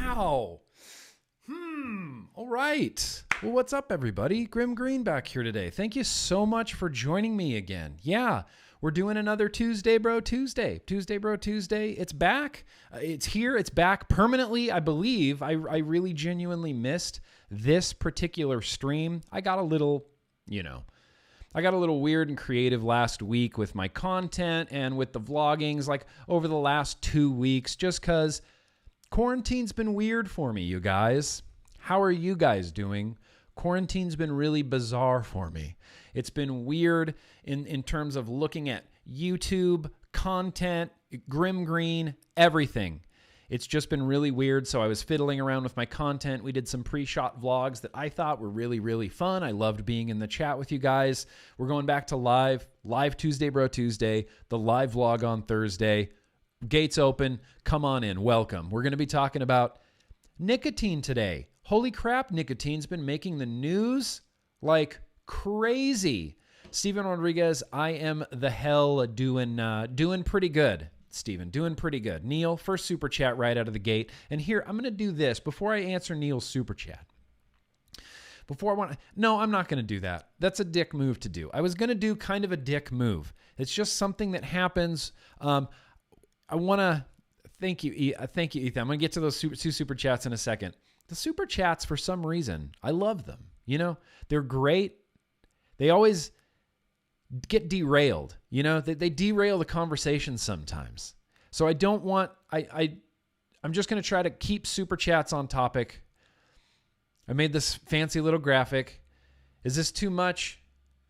Wow. All right. Well, what's up, everybody? GrimmGreen back here today. Thank you so much for joining me again. Yeah, we're doing another Tuesday, Bro Tuesday. Tuesday, Bro Tuesday. It's back. It's here. It's back permanently, I believe. I really genuinely missed this particular stream. I got a little weird and creative last week with my content and with the vloggings, like over the last 2 weeks, just because quarantine's been weird for me, you guys. How are you guys doing? Quarantine's been really bizarre for me. It's been weird in terms of looking at YouTube, content, GrimmGreen, everything. It's just been really weird. So I was fiddling around with my content. We did some pre-shot vlogs that I thought were really, really fun. I loved being in the chat with you guys. We're going back to live Tuesday, Bro Tuesday, the live vlog on Thursday. Gates open. Come on in. Welcome. We're going to be talking about nicotine today. Holy crap, nicotine's been making the news like crazy. Steven Rodriguez, I am the hell doing pretty good. Steven, doing pretty good. Neil, first super chat right out of the gate. And here, I'm going to do this before I answer Neil's super chat. No, I'm not going to do that. That's a dick move to do. I was going to do kind of a dick move. It's just something that happens. I want to thank you, Ethan. I'm going to get to those two super chats in a second. The super chats, for some reason, I love them. You know, they're great. They always get derailed. You know, they derail the conversation sometimes. So I don't want, I'm just going to try to keep super chats on topic. I made this fancy little graphic. Is this too much?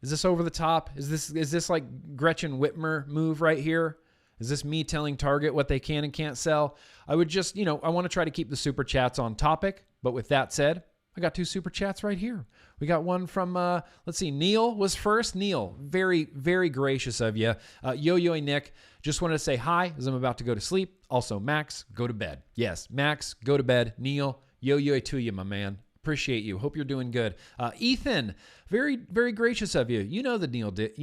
Is this over the top? Is this like Gretchen Whitmer move right here? Is this me telling Target what they can and can't sell? I would just, I want to try to keep the super chats on topic. But with that said, I got two super chats right here. We got one from, let's see, Neil was first. Neil, very, very gracious of you. Yo-Yo Nick, just wanted to say hi as I'm about to go to sleep. Also, Max, go to bed. Yes, Max, go to bed. Neil, yo-yo to you, my man. Appreciate you. Hope you're doing good. Ethan, very, very gracious of you. You know the Neil did.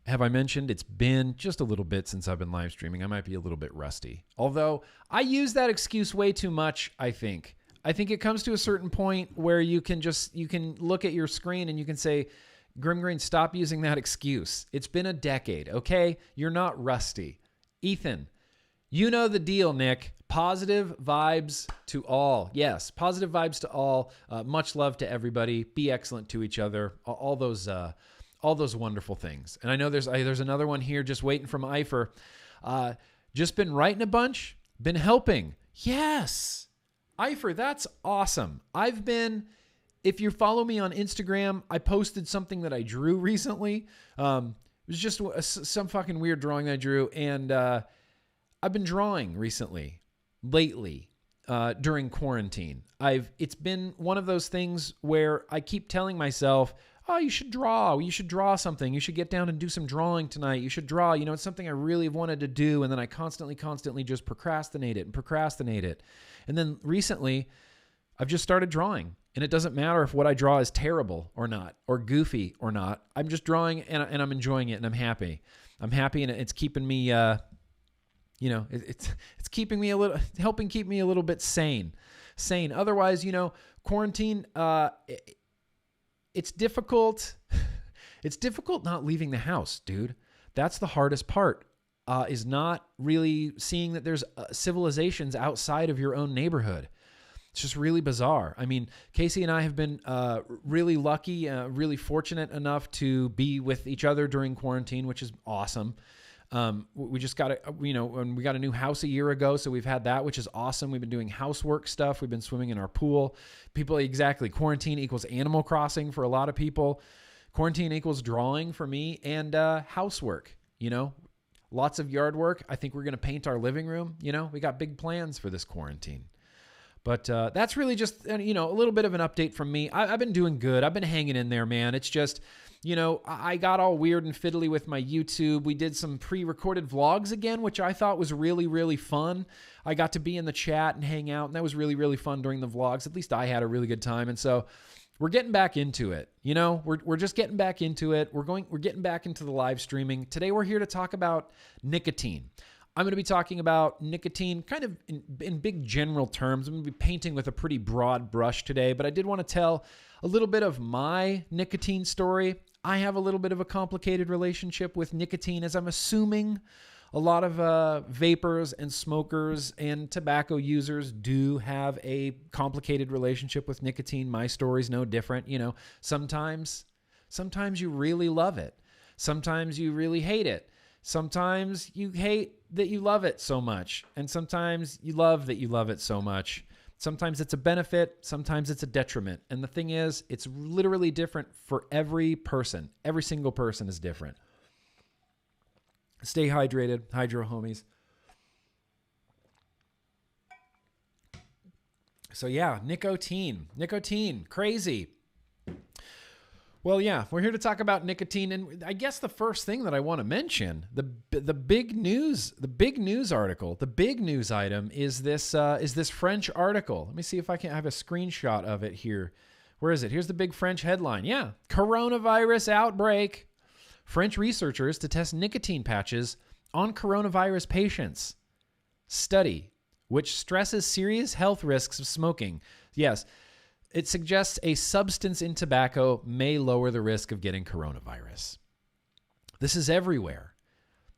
Have I mentioned it's been just a little bit since I've been live streaming? I might be a little bit rusty. Although I use that excuse way too much, I think. I think it comes to a certain point where you can look at your screen and you can say, GrimmGreen, stop using that excuse. It's been a decade, okay? You're not rusty. Ethan, you know the deal, Nick. Positive vibes to all. Yes, positive vibes to all. Much love to everybody. Be excellent to each other. All those wonderful things. And I know there's another one here just waiting from Eifer. Just been writing a bunch, been helping. Yes. Eifer, that's awesome. If you follow me on Instagram, I posted something that I drew recently. It was just some fucking weird drawing that I drew. And I've been drawing lately, during quarantine. It's been one of those things where I keep telling myself, oh, you should draw. You should draw something. You should get down and do some drawing tonight. You should draw. It's something I really wanted to do. And then I constantly just procrastinate it. And then recently, I've just started drawing. And it doesn't matter if what I draw is terrible or not, or goofy or not. I'm just drawing and I'm enjoying it and I'm happy. I'm happy and it's keeping me, it's keeping me helping keep me a little bit sane. Otherwise, quarantine, it's difficult. It's difficult not leaving the house, dude. That's the hardest part, is not really seeing that there's civilizations outside of your own neighborhood. It's just really bizarre. I mean, Casey and I have been really lucky, really fortunate enough to be with each other during quarantine, which is awesome. We just got we got a new house a year ago, so we've had that, which is awesome. We've been doing housework stuff. We've been swimming in our pool. Exactly. Quarantine equals Animal Crossing for a lot of people. Quarantine equals drawing for me and housework. Lots of yard work. I think we're going to paint our living room. We got big plans for this quarantine. But that's really just, a little bit of an update from me. I've been doing good. I've been hanging in there, man. It's just, I got all weird and fiddly with my YouTube. We did some pre-recorded vlogs again, which I thought was really, really fun. I got to be in the chat and hang out, and that was really, really fun during the vlogs. At least I had a really good time. And so we're getting back into it. We're just getting back into it. We're getting back into the live streaming. Today we're here to talk about nicotine. I'm going to be talking about nicotine kind of in big general terms. I'm going to be painting with a pretty broad brush today, but I did want to tell a little bit of my nicotine story. I have a little bit of a complicated relationship with nicotine, as I'm assuming a lot of vapors and smokers and tobacco users do have a complicated relationship with nicotine. My story's no different. You know, sometimes you really love it. Sometimes you really hate it. Sometimes you hate that you love it so much. And sometimes you love that you love it so much. Sometimes it's a benefit. Sometimes it's a detriment. And the thing is, it's literally different for every person. Every single person is different. Stay hydrated, hydro homies. So yeah, nicotine, crazy. Well, yeah, we're here to talk about nicotine, and I guess the first thing that I want to mention, the big news article, the big news item is this French article. Let me see if I can have a screenshot of it here. Where is it? Here's the big French headline. Yeah, coronavirus outbreak. French researchers to test nicotine patches on coronavirus patients. Study, which stresses serious health risks of smoking. Yes, it suggests a substance in tobacco may lower the risk of getting coronavirus. This is everywhere.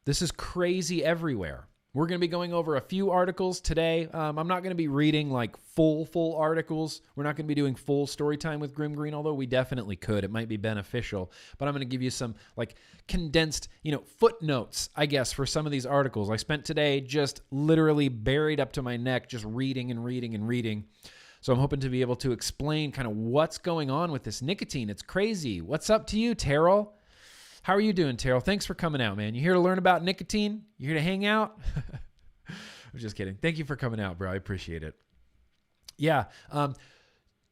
This is crazy everywhere. We're going to be going over a few articles today. I'm not going to be reading like full articles. We're not going to be doing full story time with GrimmGreen, although we definitely could. It might be beneficial. But I'm going to give you some like condensed, footnotes, I guess, for some of these articles. I spent today just literally buried up to my neck, just reading and reading and reading. So I'm hoping to be able to explain kind of what's going on with this nicotine. It's crazy. What's up to you, Terrell? How are you doing, Terrell? Thanks for coming out, man. You here to learn about nicotine? You here to hang out? I'm just kidding. Thank you for coming out, bro. I appreciate it. Yeah.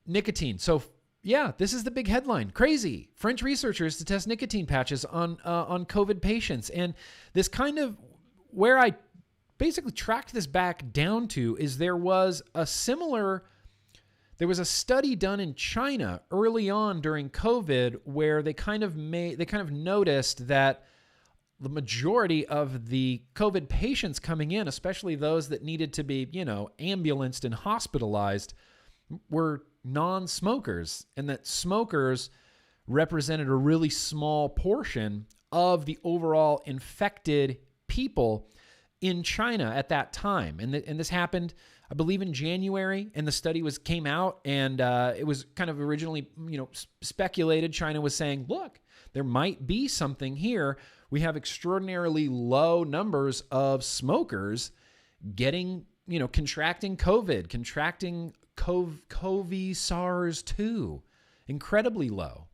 Nicotine. So yeah, this is the big headline. Crazy. French researchers to test nicotine patches on COVID patients. And this kind of where I basically tracked this back down to is there was a study done in China early on during COVID where they kind of noticed that the majority of the COVID patients coming in, especially those that needed to be, ambulanced and hospitalized, were non-smokers, and that smokers represented a really small portion of the overall infected people in China at that time. And this happened, I believe, in January, and the study came out, and it was kind of originally, speculated. China was saying, look, there might be something here. We have extraordinarily low numbers of smokers contracting COVID, contracting COVID SARS-2. Incredibly low.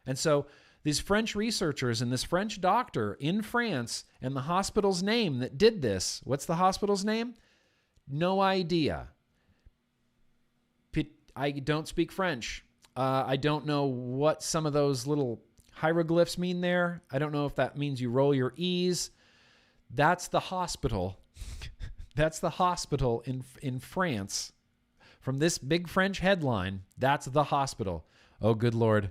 And so these French researchers and this French doctor in France, and the hospital's name that did this, what's the hospital's name? No idea. I don't speak French. I don't know what some of those little hieroglyphs mean there. I don't know if that means you roll your E's. That's the hospital. That's the hospital in France. From this big French headline, that's the hospital. Oh, good Lord.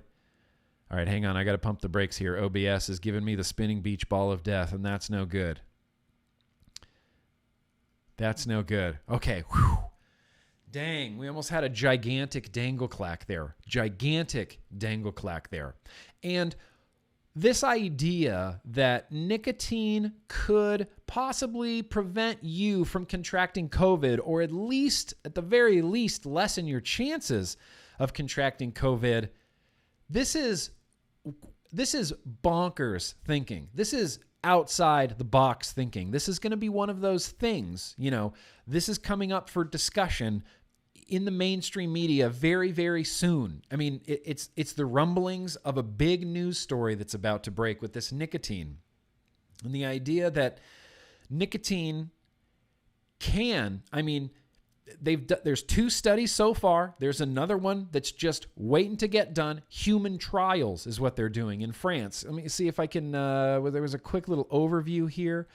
All right, hang on. I got to pump the brakes here. OBS is giving me the spinning beach ball of death, and that's no good. That's no good. Okay. Whew. Dang, we almost had a gigantic dangle clack there. And this idea that nicotine could possibly prevent you from contracting COVID, or at the very least, lessen your chances of contracting COVID, this is bonkers thinking. This is outside the box thinking. This is going to be one of those things, this is coming up for discussion in the mainstream media very, very soon. I mean, it's the rumblings of a big news story that's about to break with this nicotine. And the idea that nicotine there's 2 studies so far. There's another one that's just waiting to get done. Human trials is what they're doing in France. Let me see if I can, there was a quick little overview here.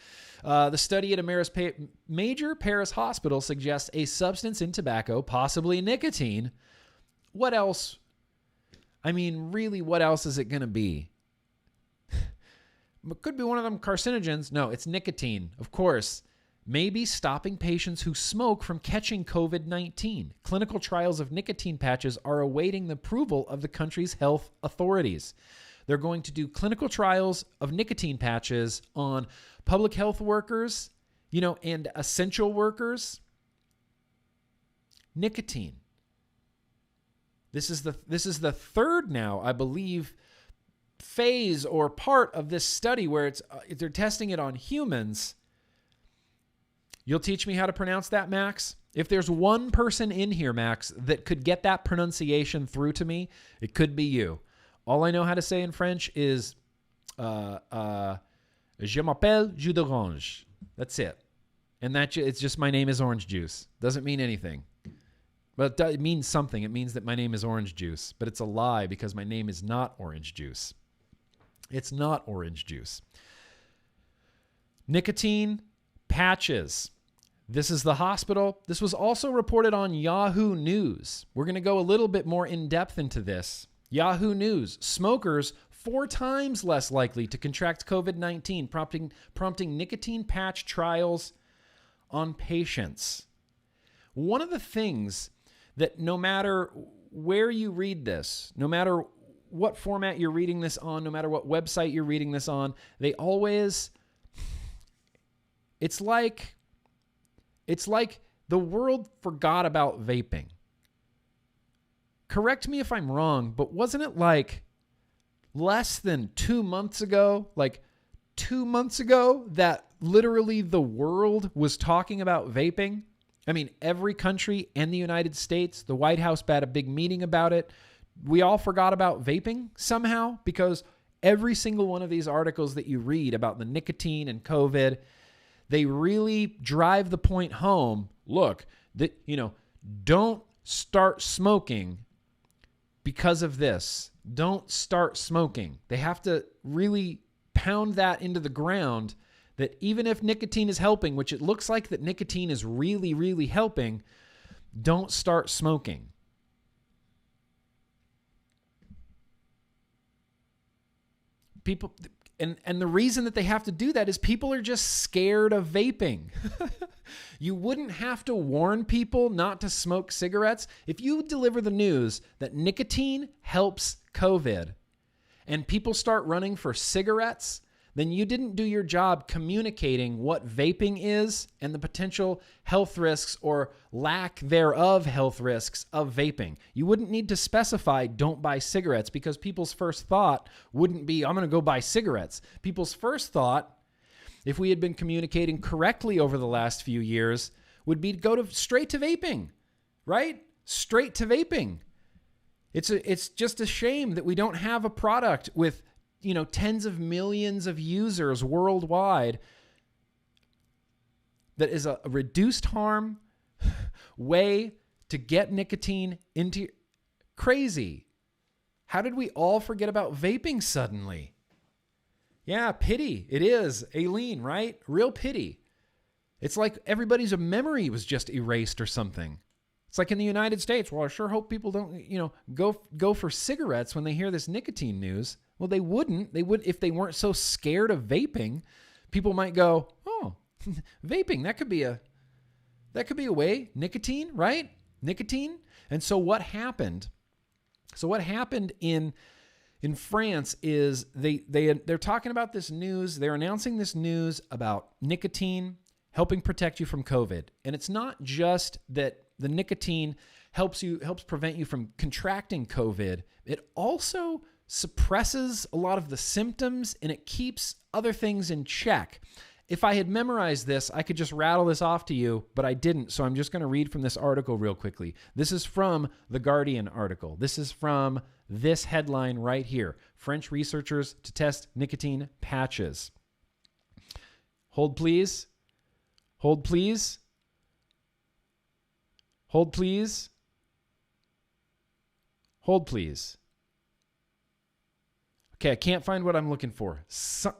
The study at a major Paris hospital suggests a substance in tobacco, possibly nicotine. What else? I mean, really, what else is it going to be? Could be one of them carcinogens. No, it's nicotine, of course. May be stopping patients who smoke from catching COVID-19. Clinical trials of nicotine patches are awaiting the approval of the country's health authorities. They're going to do clinical trials of nicotine patches on public health workers, and essential workers. Nicotine. This is the third now, I believe, phase or part of this study where they're testing it on humans. You'll teach me how to pronounce that, Max? If there's one person in here, Max, that could get that pronunciation through to me, it could be you. All I know how to say in French is Je m'appelle jus d'orange. That's it. And it's just my name is orange juice. Doesn't mean anything. But it means something. It means that my name is orange juice. But it's a lie because my name is not orange juice. It's not orange juice. Nicotine patches. This is the hospital. This was also reported on Yahoo News. We're going to go a little bit more in depth into this. Yahoo News. Smokers 4 times less likely to contract COVID-19, prompting nicotine patch trials on patients. One of the things that no matter where you read this, no matter what format you're reading this on, no matter what website you're reading this on, they always... It's like the world forgot about vaping. Correct me if I'm wrong, but wasn't it like less than 2 months ago, that literally the world was talking about vaping? I mean, every country and the United States, the White House had a big meeting about it. We all forgot about vaping somehow because every single one of these articles that you read about the nicotine and COVID, they really drive the point home. Look, don't start smoking because of this. Don't start smoking. They have to really pound that into the ground that even if nicotine is helping, which it looks like that nicotine is really, really helping, don't start smoking. People... And the reason that they have to do that is people are just scared of vaping. You wouldn't have to warn people not to smoke cigarettes. If you deliver the news that nicotine helps COVID and people start running for cigarettes, then you didn't do your job communicating what vaping is and the potential health risks or lack thereof health risks of vaping. You wouldn't need to specify don't buy cigarettes because people's first thought wouldn't be, I'm going to go buy cigarettes. People's first thought, if we had been communicating correctly over the last few years, would be to go straight to vaping, right? Straight to vaping. It's just a shame that we don't have a product with tens of millions of users worldwide that is a reduced harm way to get nicotine into... Crazy. How did we all forget about vaping suddenly? Yeah, pity. It is. Aileen, right? Real pity. It's like everybody's memory was just erased or something. It's like in the United States. Well, I sure hope people don't, go for cigarettes when they hear this nicotine news. Well, they wouldn't. They would if they weren't so scared of vaping. People might go, "Oh, vaping, that could be a way. Nicotine, right? Nicotine." And so what happened? So what happened in France is they're talking about this news. They're announcing this news about nicotine helping protect you from COVID. And it's not just that the nicotine helps prevent you from contracting COVID. It also suppresses a lot of the symptoms and it keeps other things in check. If I had memorized this, I could just rattle this off to you, but I didn't. So I'm just going to read from this article real quickly. This is from the Guardian article. This is from this headline right here. French researchers to test nicotine patches. Hold, please. Hold, please. Hold, please. Hold, please. Okay, I can't find what I'm looking for.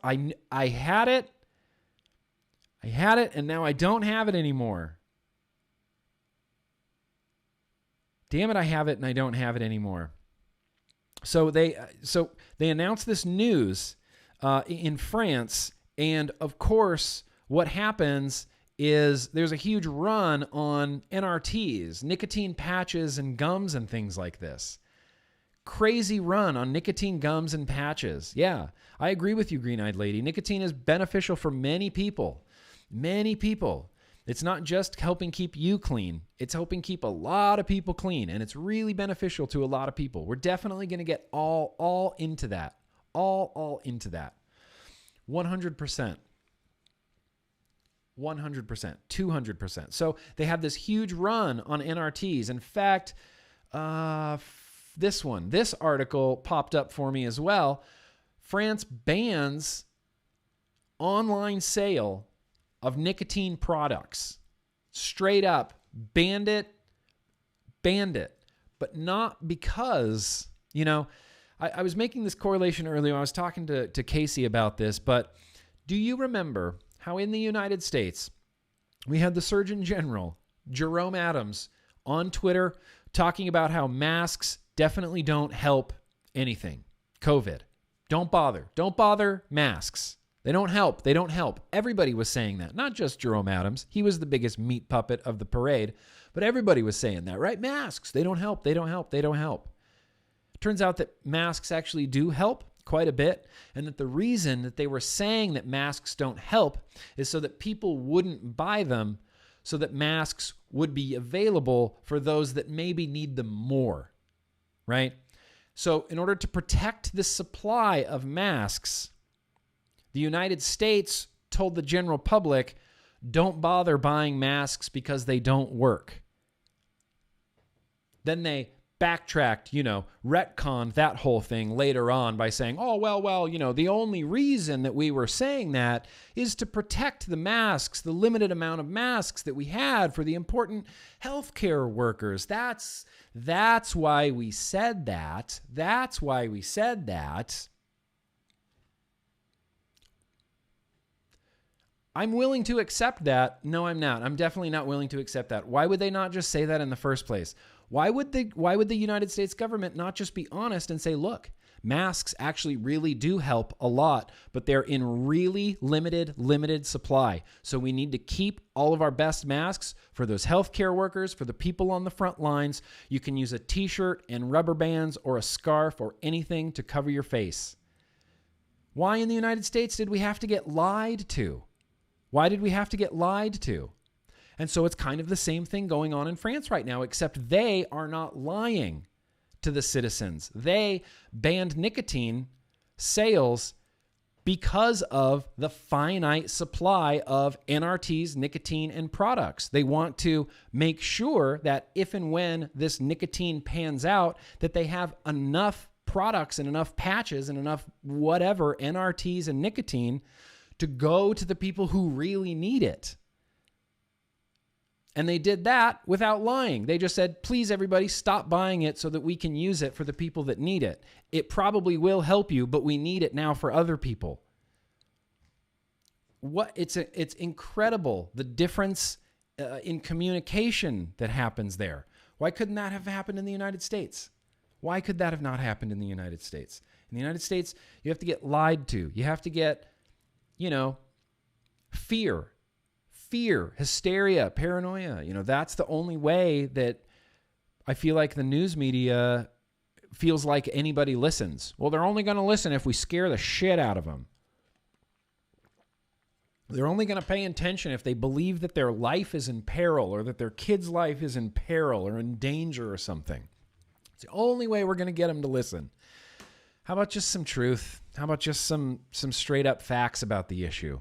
I had it. I had it, and now I don't have it anymore. Damn it, I have it, and I don't have it anymore. So they announced this news in France. And of course, what happens is there's a huge run on NRTs, nicotine patches and gums and things like this. Crazy run on nicotine gums and patches. Yeah, I agree with you, green-eyed lady. Nicotine is beneficial for many people. Many people. It's not just helping keep you clean. It's helping keep a lot of people clean, and it's really beneficial to a lot of people. We're definitely going to get all into that. All into that. 100%. 100%. 200%. So they have this huge run on NRTs. In fact, this article popped up for me as well. France bans online sale of nicotine products. Straight up banned it. But not because, I was making this correlation earlier. I was talking to Casey about this, but do you remember how in the United States we had the Surgeon General, Jerome Adams, on Twitter talking about how masks definitely don't help anything. COVID. Don't bother masks. They don't help. Everybody was saying that. Not just Jerome Adams. He was the biggest meat puppet of the parade, but everybody was saying that, right? Masks, they don't help. Turns out that masks actually do help quite a bit, and that the reason that they were saying that masks don't help is so that people wouldn't buy them, so that masks would be available for those that maybe need them more, right? So in order to protect the supply of masks, the United States told the general public, don't bother buying masks because they don't work. Then they backtracked, retconned that whole thing later on by saying, the only reason that we were saying that is to protect the masks, the limited amount of masks that we had for the important healthcare workers. That's why we said that. I'm willing to accept that. No, I'm not. I'm definitely not willing to accept that. Why would they not just say that in the first place? Why would the United States government not just be honest and say, look, masks actually really do help a lot, but they're in really limited supply. So we need to keep all of our best masks for those healthcare workers, for the people on the front lines. You can use a t-shirt and rubber bands or a scarf or anything to cover your face. Why in the United States did we have to get lied to? Why did we have to get lied to? And so it's kind of the same thing going on in France right now, except they are not lying to the citizens. They banned nicotine sales because of the finite supply of NRTs, nicotine, and products. They want to make sure that if and when this nicotine pans out, that they have enough products and enough patches and enough whatever NRTs and nicotine to go to the people who really need it. And they did that without lying. They just said, please, everybody, stop buying it so that we can use it for the people that need it. It probably will help you, but we need it now for other people. It's incredible, the difference in communication that happens there. Why couldn't that have happened in the United States? Why could that have not happened in the United States? In the United States, you have to get lied to. You have to get, fear, hysteria, paranoia. That's the only way that I feel like the news media feels like anybody listens. Well, they're only going to listen if we scare the shit out of them. They're only going to pay attention if they believe that their life is in peril or that their kid's life is in peril or in danger or something. It's the only way we're going to get them to listen. How about just some truth? How about just some straight up facts about the issue?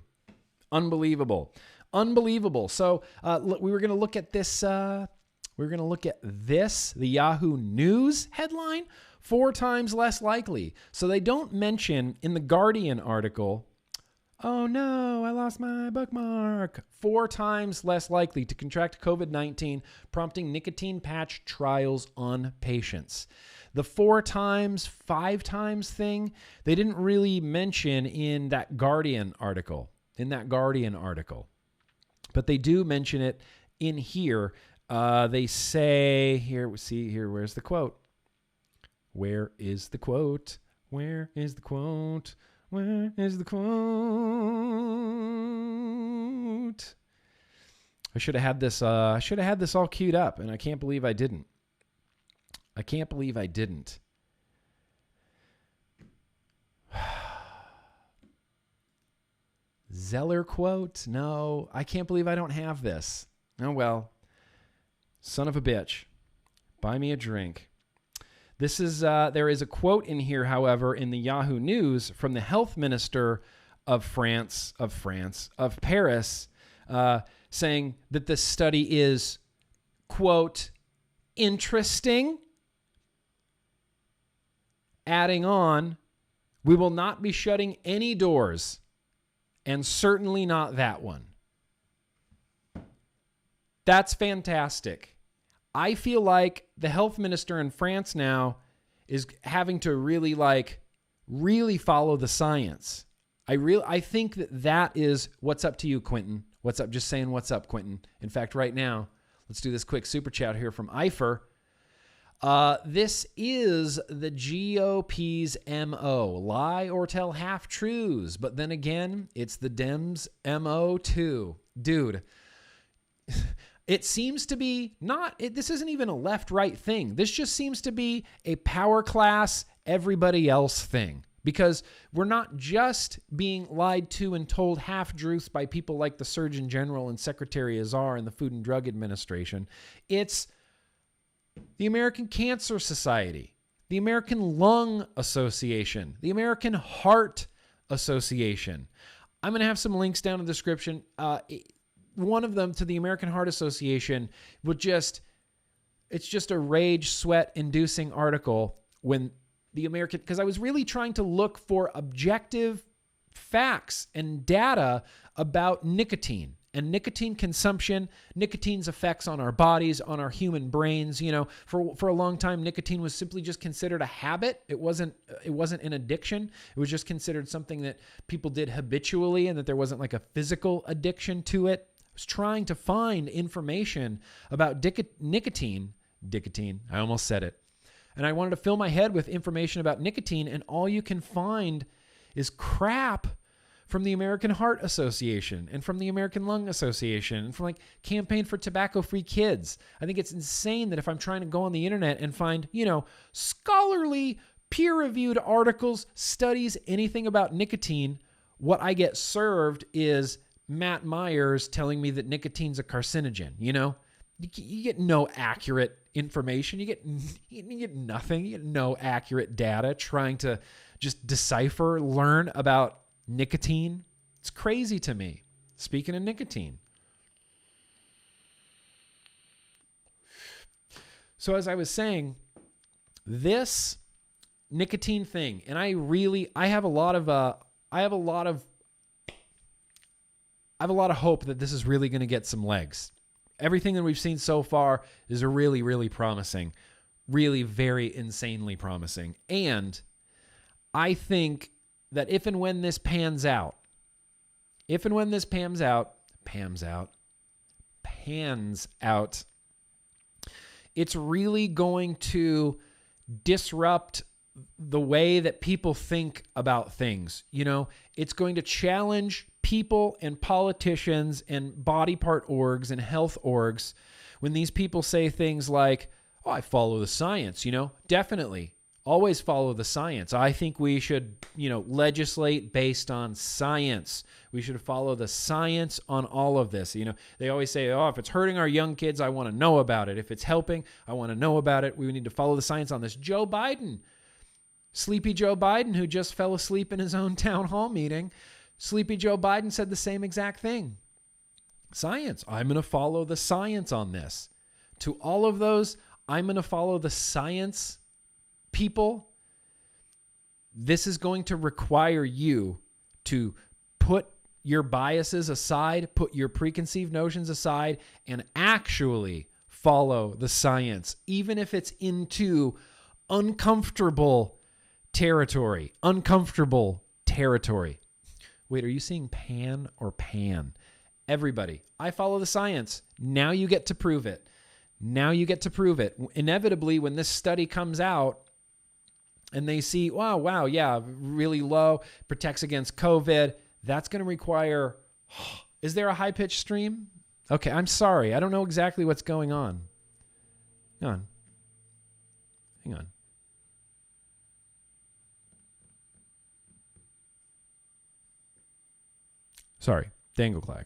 Unbelievable. So we were going to look at this. The Yahoo News headline, 4 times less likely. So they don't mention in the Guardian article, oh no, I lost my bookmark. 4 times less likely to contract COVID-19, prompting nicotine patch trials on patients. The 4 times, 5 times thing, they didn't really mention in that Guardian article. But they do mention it in here. They say, where's the quote? Where is the quote? Where is the quote? I should have had this. I should have had this all queued up, and I can't believe I didn't. I can't believe I didn't. Zeller quote? No, I can't believe I don't have this. Oh well, son of a bitch. Buy me a drink. This is there is a quote in here, however, in the Yahoo News from the health minister of Paris, saying that this study is, quote, interesting. Adding on, we will not be shutting any doors, and certainly not that one. That's fantastic. I feel like the health minister in France now is having to really follow the science. I think that is what's up to you, Quentin. What's up? Just saying what's up, Quentin. In fact, right now, let's do this quick super chat here from Eifer. This is the GOP's MO. Lie or tell half-truths. But then again, it's the Dems' MO too. Dude, it seems to be this isn't even a left-right thing. This just seems to be a power class, everybody else thing. Because we're not just being lied to and told half-truths by people like the Surgeon General and Secretary Azar and the Food and Drug Administration. It's the American Cancer Society, the American Lung Association, the American Heart Association. I'm going to have some links down in the description. One of them to the American Heart Association it's just a rage sweat inducing article when because I was really trying to look for objective facts and data about nicotine and nicotine consumption, nicotine's effects on our bodies, on our human brains. You know, for a long time, nicotine was simply just considered a habit. It wasn't an addiction. It was just considered something that people did habitually and that there wasn't like a physical addiction to it. I was trying to find information about nicotine. I almost said it. And I wanted to fill my head with information about nicotine, and all you can find is crap from the American Heart Association and from the American Lung Association and from like Campaign for Tobacco-Free Kids. I think it's insane that if I'm trying to go on the internet and find, scholarly, peer-reviewed articles, studies, anything about nicotine, what I get served is Matt Myers telling me that nicotine's a carcinogen, You get no accurate information. You get nothing. You get no accurate data trying to just decipher, learn about nicotine. It's crazy to me. Speaking of nicotine. So as I was saying, this nicotine thing, and I have a lot of hope that this is really going to get some legs. Everything that we've seen so far is really, really promising, really very insanely promising. And I think that if and when this pans out, it's really going to disrupt the way that people think about things. It's going to challenge people and politicians and body part orgs and health orgs when these people say things like, oh, I follow the science, definitely always follow the science. I think we should, legislate based on science. We should follow the science on all of this. They always say, oh, if it's hurting our young kids, I want to know about it. If it's helping, I want to know about it. We need to follow the science on this. Joe Biden, Sleepy Joe Biden, who just fell asleep in his own town hall meeting, Sleepy Joe Biden said the same exact thing. Science. I'm going to follow the science on this. To all of those, I'm going to follow the science people. This is going to require you to put your biases aside, put your preconceived notions aside, and actually follow the science, even if it's into uncomfortable territory. Wait, are you seeing pan or pan? Everybody, I follow the science. Now you get to prove it. Inevitably, when this study comes out, and they see, wow, yeah, really low, protects against COVID, that's going to require, is there a high-pitched stream? Okay, I'm sorry. I don't know exactly what's going on. Hang on. Sorry, Dangleclag.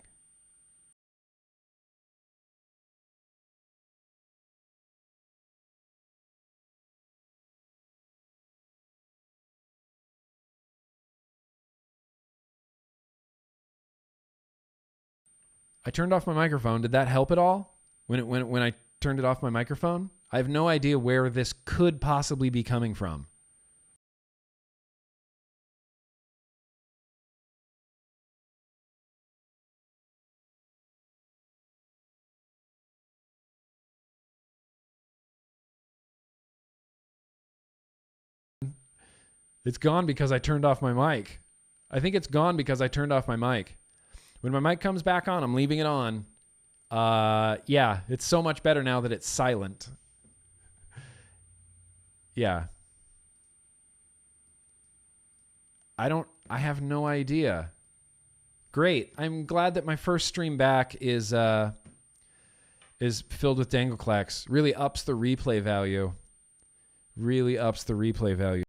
I turned off my microphone. Did that help at all? When I turned it off my microphone? I have no idea where this could possibly be coming from. It's gone because I turned off my mic. I think it's gone because I turned off my mic. When my mic comes back on, I'm leaving it on. Yeah, it's so much better now that it's silent. Yeah. I have no idea. Great. I'm glad that my first stream back is filled with Dangleclacks. Really ups the replay value. Really ups the replay value.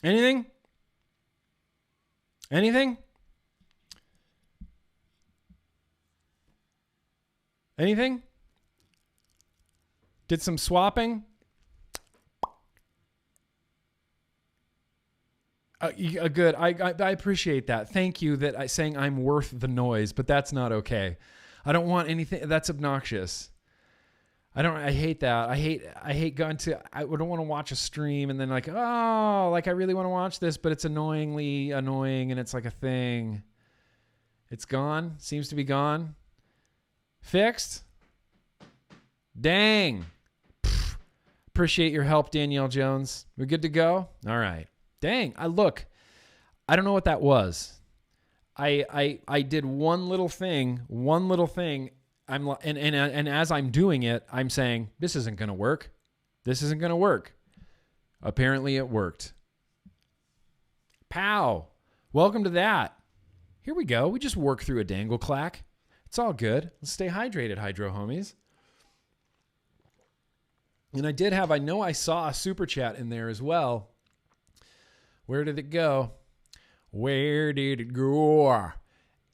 Anything? Anything? Anything? Did some swapping? Good. I appreciate that. Thank you that saying I'm worth the noise, but that's not okay. I don't want anything that's obnoxious. I hate that. I hate going to, I don't want to watch a stream and then like, oh, like I really want to watch this, but it's annoyingly annoying and it's like a thing. It's gone. Seems to be gone. Fixed. Dang. Pfft. Appreciate your help, Danielle Jones. We're good to go? All right. Dang. I don't know what that was. I did one little thing. And as I'm doing it, I'm saying, this isn't going to work. This isn't going to work. Apparently it worked. Pow. Welcome to that. Here we go. We just worked through a dangle clack. It's all good. Let's stay hydrated, hydro homies. And I know I saw a super chat in there as well. Where did it go? Where did it go?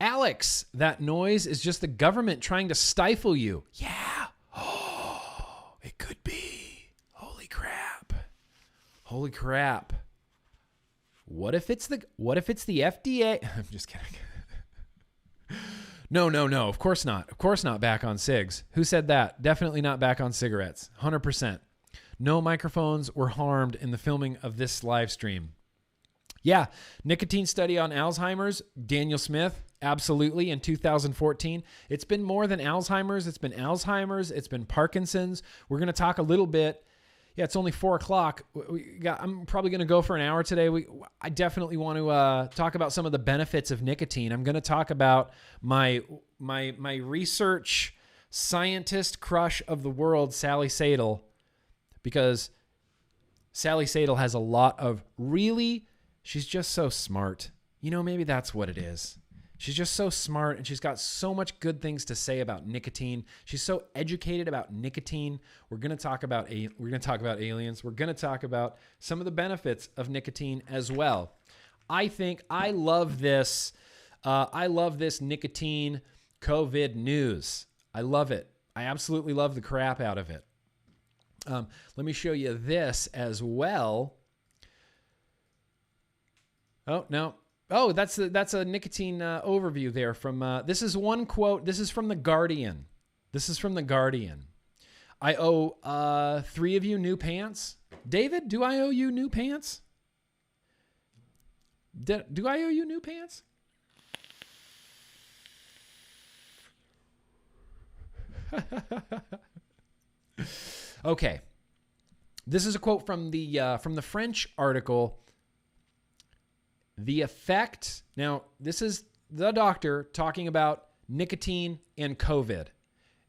Alex, that noise is just the government trying to stifle you. Yeah. Oh, it could be. Holy crap. Holy crap. What if it's the FDA? I'm just kidding. No. Of course not. Of course not back on cigs. Who said that? Definitely not back on cigarettes. 100%. No microphones were harmed in the filming of this live stream. Yeah. Nicotine study on Alzheimer's. Daniel Smith. Absolutely. In 2014. It's been more than Alzheimer's. It's been Alzheimer's. It's been Parkinson's. We're going to talk a little bit. Yeah, it's only 4:00. I'm probably going to go for an hour today. I definitely want to talk about some of the benefits of nicotine. I'm going to talk about my research scientist crush of the world, Sally Sadel, because Sally Sadel has a lot of she's just so smart. You know, maybe that's what it is. She's just so smart and she's got so much good things to say about nicotine. She's so educated about nicotine. We're going to talk about aliens. We're going to talk about some of the benefits of nicotine as well. I love this. I love this nicotine COVID news. I love it. I absolutely love the crap out of it. Let me show you this as well. Oh, no. Oh, that's a nicotine overview there from, this is one quote. This is from The Guardian. I owe 3 of you new pants. David, do I owe you new pants? Do I owe you new pants? Okay. This is a quote from the French article. The effect. Now, this is the doctor talking about nicotine and COVID.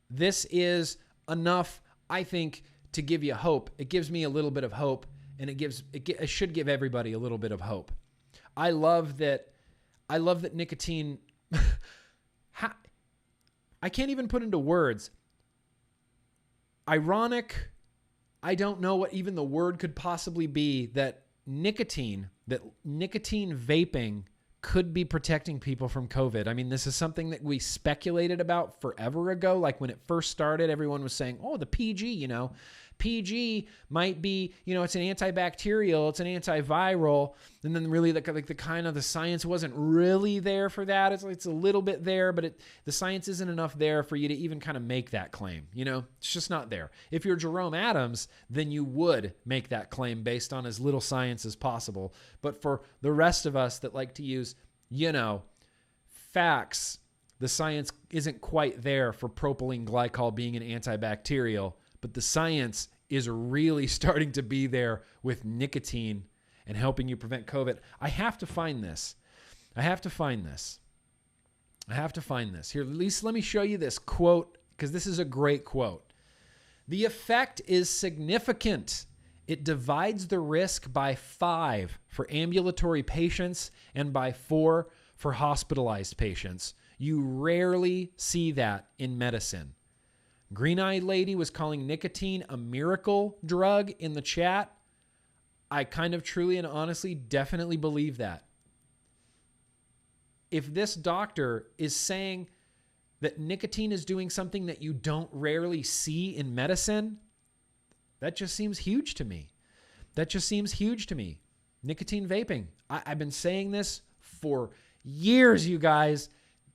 This is enough, I think, to give you hope. It gives me a little bit of hope, and it should give everybody a little bit of hope. I love that nicotine. I can't even put into words. Ironic. I don't know what even the word could possibly be that nicotine vaping could be protecting people from COVID. I mean, this is something that we speculated about forever ago. Like when it first started, everyone was saying, oh, the PG, PG might be, it's an antibacterial, it's an antiviral. And then really the science wasn't really there for that. It's a little bit there, but the science isn't enough there for you to even kind of make that claim. It's just not there. If you're Jerome Adams, then you would make that claim based on as little science as possible. But for the rest of us that like to use, facts, the science isn't quite there for propylene glycol being an antibacterial. But the science is really starting to be there with nicotine and helping you prevent COVID. I have to find this. Here, at least let me show you this quote, because this is a great quote. The effect is significant. It divides the risk by 5 for ambulatory patients and by 4 for hospitalized patients. You rarely see that in medicine. Green-eyed lady was calling nicotine a miracle drug in the chat. I kind of truly and honestly definitely believe that. If this doctor is saying that nicotine is doing something that you don't rarely see in medicine, that just seems huge to me. Nicotine vaping. I've been saying this for years, you guys.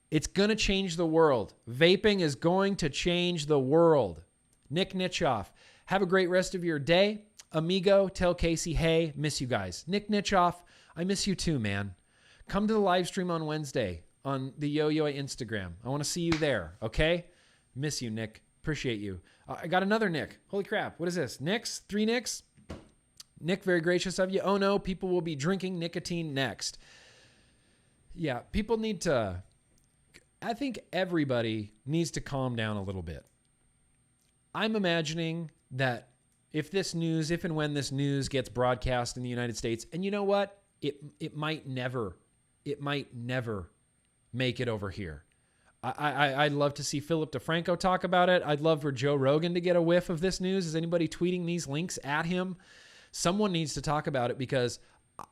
It's going to change the world. Vaping is going to change the world. Nick Nitchoff, have a great rest of your day. Amigo, tell Casey, hey, miss you guys. Nick Nitchoff, I miss you too, man. Come to the live stream on Wednesday on the Yo-Yo Instagram. I want to see you there, okay? Miss you, Nick. Appreciate you. I got another Nick. Holy crap. What is this? Nicks? 3 Nicks? Nick, very gracious of you. Oh, no, people will be drinking nicotine next. Yeah, people need to... I think everybody needs to calm down a little bit. I'm imagining that if and when this news gets broadcast in the United States, and you know what? It might never make it over here. I'd love to see Philip DeFranco talk about it. I'd love for Joe Rogan to get a whiff of this news. Is anybody tweeting these links at him? Someone needs to talk about it because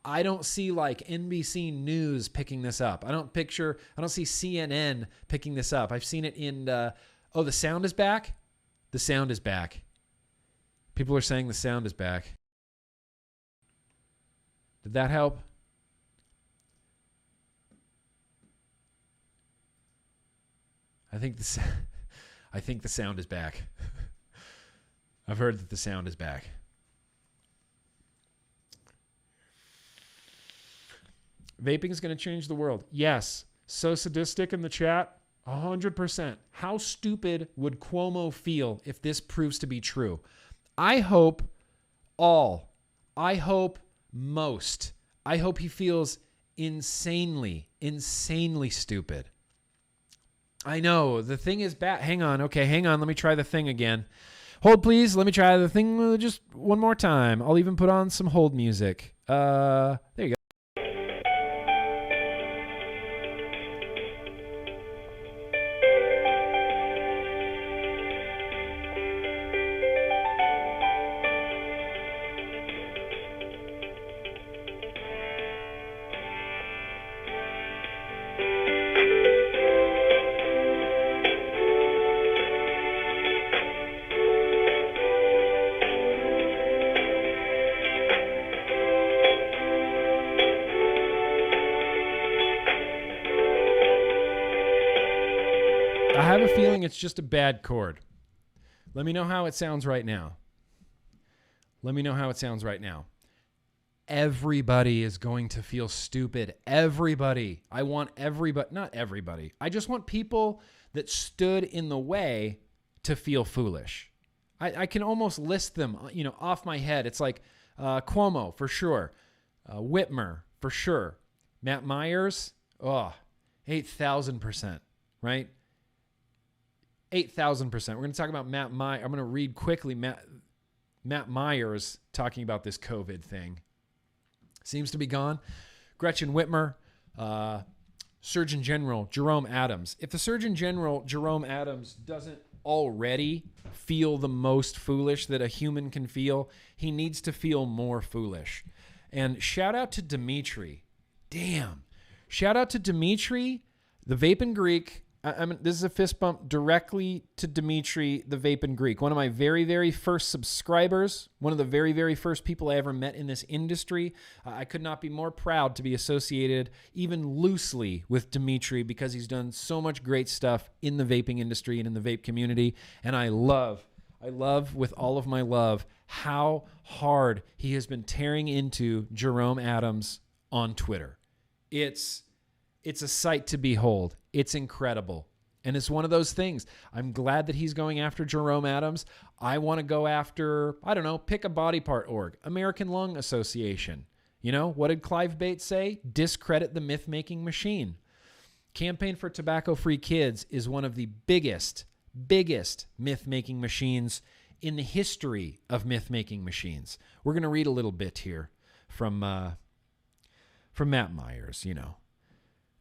I don't see like NBC News picking this up. I don't see CNN picking this up. I've seen it in, the sound is back. The sound is back. People are saying the sound is back. Did that help? I think the sound is back. I've heard that the sound is back. Vaping is going to change the world. Yes. So sadistic in the chat. 100%. How stupid would Cuomo feel if this proves to be true? I hope most. I hope he feels insanely stupid. I know. The thing is bad. Hang on. Okay, hang on. Let me try the thing again. Hold, please. Let me try the thing just one more time. I'll even put on some hold music. There you go. I have a feeling it's just a bad chord. Let me know how it sounds right now. Let me know how it sounds right now. Everybody is going to feel stupid. Everybody. I want everybody, not everybody. I just want people that stood in the way to feel foolish. I can almost list them, off my head. It's like Cuomo, for sure. Whitmer, for sure. Matt Myers, 8,000%, right? 8,000%. We're going to talk about Matt Myers. I'm going to read quickly Matt Myers talking about this COVID thing. Seems to be gone. Gretchen Whitmer, Surgeon General Jerome Adams. If the Surgeon General Jerome Adams doesn't already feel the most foolish that a human can feel, he needs to feel more foolish. And shout out to Dimitri. Damn. Shout out to Dimitri, the Vape and Greek. This is a fist bump directly to Dimitri, the Vape and Greek. One of my very, very first subscribers. One of the very, very first people I ever met in this industry. I could not be more proud to be associated even loosely with Dimitri because he's done so much great stuff in the vaping industry and in the vape community. And I love with all of my love how hard he has been tearing into Jerome Adams on Twitter. It's a sight to behold. It's incredible. And it's one of those things. I'm glad that he's going after Jerome Adams. I want to go after, pick a body part org. American Lung Association. What did Clive Bates say? Discredit the myth-making machine. Campaign for Tobacco-Free Kids is one of the biggest myth-making machines in the history of myth-making machines. We're going to read a little bit here from Matt Myers,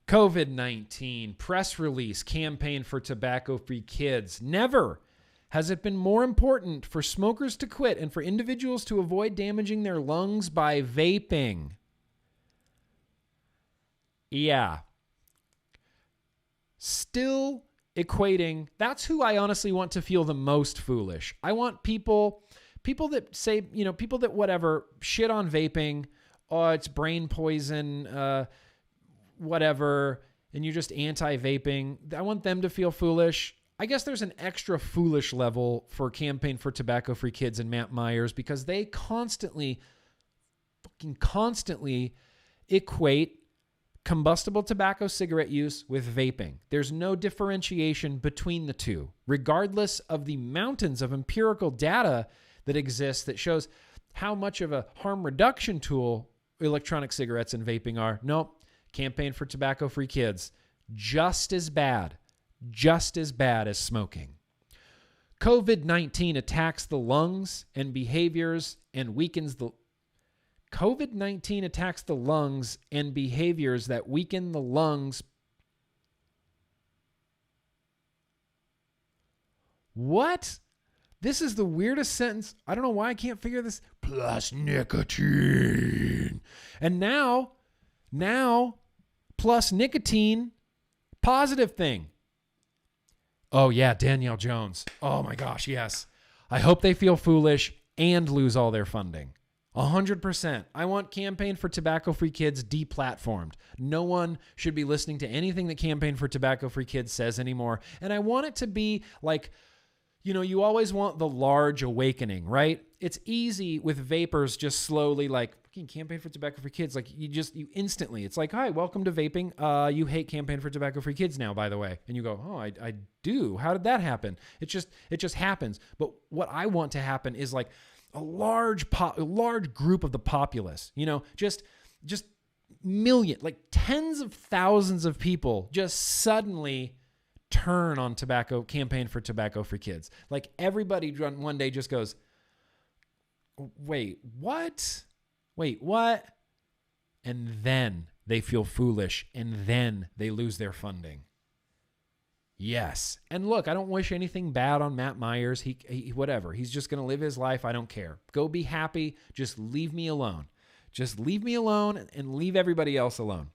COVID-19 press release, campaign for tobacco-free kids. Never has it been more important for smokers to quit and for individuals to avoid damaging their lungs by vaping. Yeah. Still equating, that's who I honestly want to feel the most foolish. I want people that say, people that whatever, shit on vaping, it's brain poison, whatever, and you're just anti-vaping. I want them to feel foolish. I guess there's an extra foolish level for Campaign for Tobacco-Free Kids and Matt Myers because they constantly equate combustible tobacco cigarette use with vaping. There's no differentiation between the two, regardless of the mountains of empirical data that exists that shows how much of a harm reduction tool electronic cigarettes and vaping are. Nope. Campaign for Tobacco-Free Kids, just as bad as smoking. COVID-19 attacks the lungs and behaviors and weakens the... COVID-19 attacks the lungs and behaviors that weaken the lungs. What? This is the weirdest sentence. I don't know why I can't figure this. Plus nicotine. And now, plus nicotine, positive thing. Oh, yeah, Danielle Jones. Oh, my gosh, yes. I hope they feel foolish and lose all their funding. 100%. I want Campaign for Tobacco-Free Kids deplatformed. No one should be listening to anything that Campaign for Tobacco-Free Kids says anymore. And I want it to be like, you always want the large awakening, right? It's easy with vapors just slowly like, Campaign for Tobacco-Free Kids. Like you instantly, it's like, hi, welcome to vaping. You hate Campaign for Tobacco-Free Kids now, by the way. And you go, oh, I do. How did that happen? It just happens. But what I want to happen is like a large group of the populace, just million, like tens of thousands of people just suddenly turn on Campaign for Tobacco-Free Kids. Like everybody one day just goes, wait, what? And then they feel foolish and then they lose their funding. Yes. And look, I don't wish anything bad on Matt Myers. He whatever. He's just going to live his life. I don't care. Go be happy. Just leave me alone. Just leave me alone and leave everybody else alone.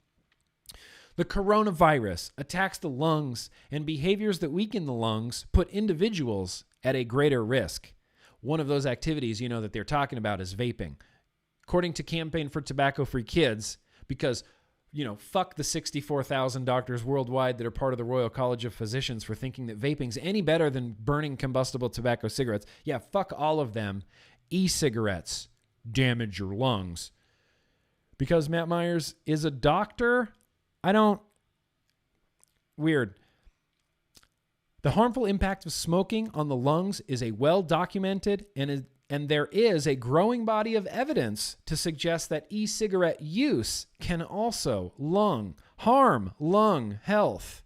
The coronavirus attacks the lungs, and behaviors that weaken the lungs put individuals at a greater risk. One of those activities, that they're talking about is vaping. According to Campaign for Tobacco-Free Kids, because fuck the 64,000 doctors worldwide that are part of the Royal College of Physicians for thinking that vaping's any better than burning combustible tobacco cigarettes. Yeah, fuck all of them. E-cigarettes damage your lungs. Because Matt Myers is a doctor? Weird. The harmful impact of smoking on the lungs is a well-documented and there is a growing body of evidence to suggest that e-cigarette use can also harm lung health.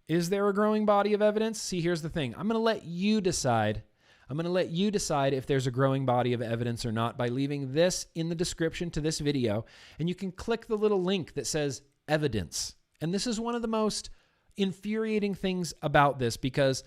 Is there a growing body of evidence? See, here's the thing. I'm going to let you decide. I'm going to let you decide if there's a growing body of evidence or not by leaving this in the description to this video. And you can click the little link that says evidence. And this is one of the most infuriating things about this, because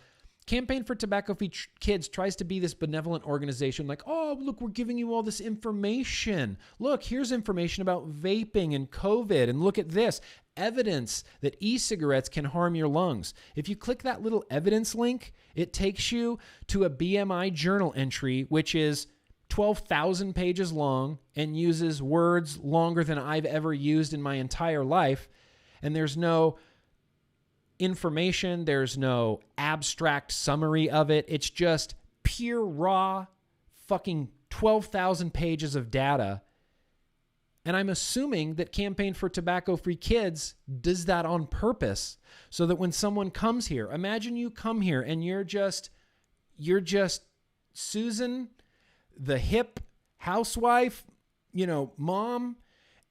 Campaign for Tobacco-Free Kids tries to be this benevolent organization like, oh, look, we're giving you all this information. Look, here's information about vaping and COVID, and look at this. Evidence that e-cigarettes can harm your lungs. If you click that little evidence link, it takes you to a BMI journal entry, which is 12,000 pages long and uses words longer than I've ever used in my entire life. And there's no information, there's no abstract summary of it. It's just pure raw fucking 12,000 pages of data. And I'm assuming that Campaign for Tobacco-Free Kids does that on purpose so that when someone comes here, imagine you come here and you're just Susan, the hip housewife, mom,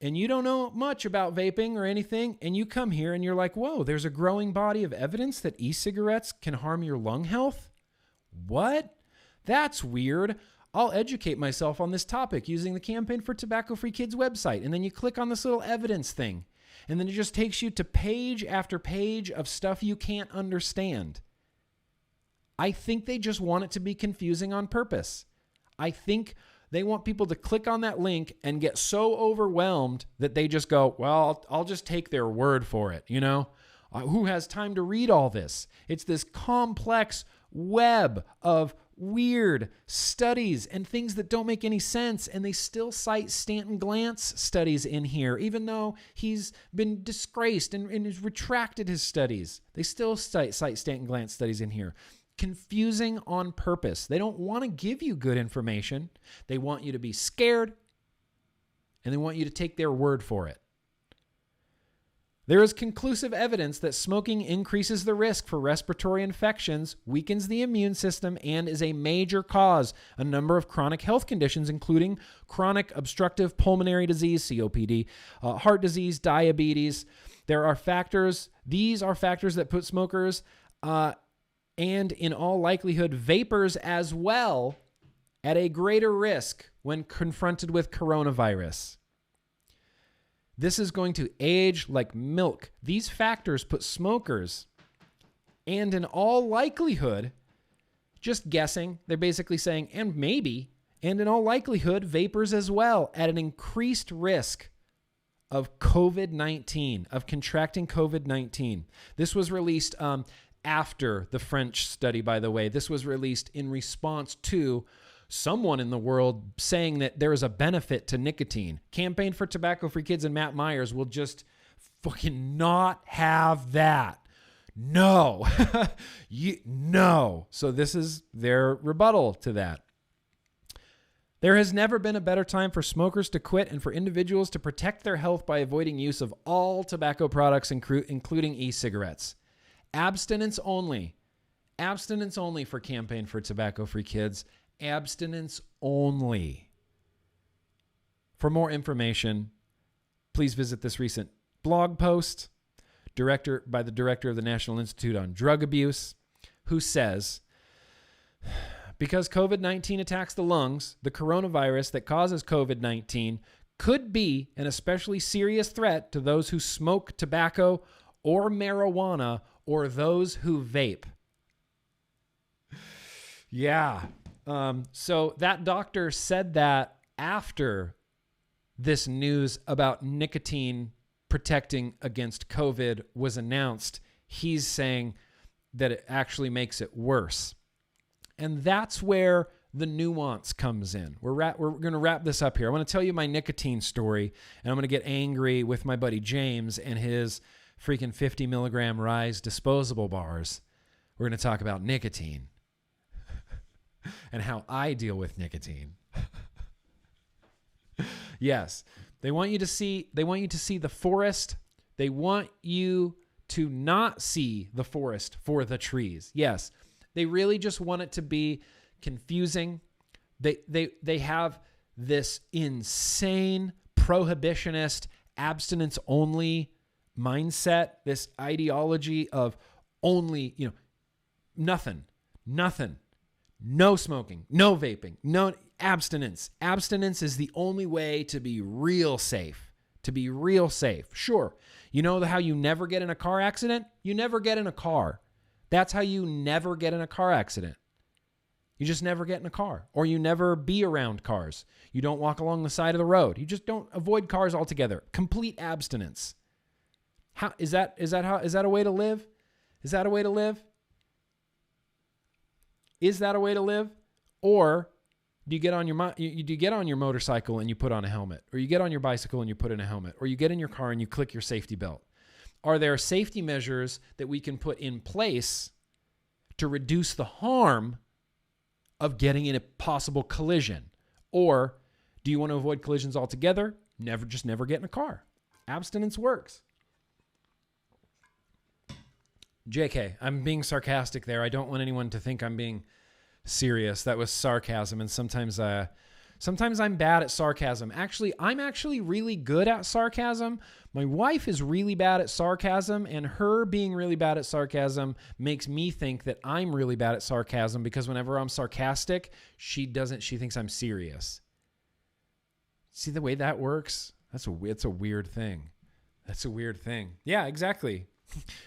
and you don't know much about vaping or anything, and you come here and you're like, whoa, there's a growing body of evidence that e-cigarettes can harm your lung health? What? That's weird. I'll educate myself on this topic using the Campaign for Tobacco-Free Kids website. And then you click on this little evidence thing, and then it just takes you to page after page of stuff you can't understand. I think they just want it to be confusing on purpose. I think they want people to click on that link and get so overwhelmed that they just go, well, I'll just take their word for it, Who has time to read all this? It's this complex web of weird studies and things that don't make any sense, and they still cite Stanton Glantz studies in here, even though he's been disgraced and has retracted his studies. They still cite Stanton Glantz studies in here. Confusing on purpose. They don't want to give you good information. They want you to be scared, and they want you to take their word for it. There is conclusive evidence that smoking increases the risk for respiratory infections, weakens the immune system, and is a major cause of a number of chronic health conditions, including chronic obstructive pulmonary disease, COPD, heart disease, diabetes. These are factors that put smokers and in all likelihood, vapors as well, at a greater risk when confronted with coronavirus. This is going to age like milk. These factors put smokers, and in all likelihood, just guessing, they're basically saying, and maybe, and in all likelihood, vapors as well, at an increased risk of COVID-19, of contracting COVID-19. This was released after the French study, by the way. This was released in response to someone in the world saying that there is a benefit to nicotine. Campaign for Tobacco-Free Kids and Matt Myers will just fucking not have that. No. No. So this is their rebuttal to that. There has never been a better time for smokers to quit and for individuals to protect their health by avoiding use of all tobacco products, including e-cigarettes. Abstinence only. Abstinence only for Campaign for Tobacco-Free Kids. Abstinence only. For more information, please visit this recent blog post by the director of the National Institute on Drug Abuse, who says, because COVID-19 attacks the lungs, the coronavirus that causes COVID-19 could be an especially serious threat to those who smoke tobacco or marijuana or those who vape. Yeah. So that doctor said that after this news about nicotine protecting against COVID was announced. He's saying that it actually makes it worse. And that's where the nuance comes in. We're going to wrap this up here. I want to tell you my nicotine story, and I'm going to get angry with my buddy James and his freaking 50 milligram Rise disposable bars. We're going to talk about nicotine and how I deal with nicotine. Yes, they want you to see the forest. They want you to not see the forest for the trees. Yes, they really just want it to be confusing. They have this insane prohibitionist, abstinence only mindset, this ideology of only, nothing, no smoking, no vaping, no abstinence. Abstinence is the only way to be real safe, Sure. You know how you never get in a car accident? You never get in a car. That's how you never get in a car accident. You just never get in a car, or you never be around cars. You don't walk along the side of the road. You just don't avoid cars altogether. Complete abstinence. How is that a way to live? Is that a way to live? Is that a way to live? Or do you get on your motorcycle and you put on a helmet, or you get on your bicycle and you put in a helmet, or you get in your car and you click your safety belt? Are there safety measures that we can put in place to reduce the harm of getting in a possible collision? Or do you want to avoid collisions altogether? Never get in a car. Abstinence works. JK, I'm being sarcastic there. I don't want anyone to think I'm being serious. That was sarcasm, and sometimes I'm bad at sarcasm. Actually, I'm actually really good at sarcasm. My wife is really bad at sarcasm, and her being really bad at sarcasm makes me think that I'm really bad at sarcasm, because whenever I'm sarcastic, she thinks I'm serious. See the way that works? It's a weird thing. That's a weird thing. Yeah, exactly.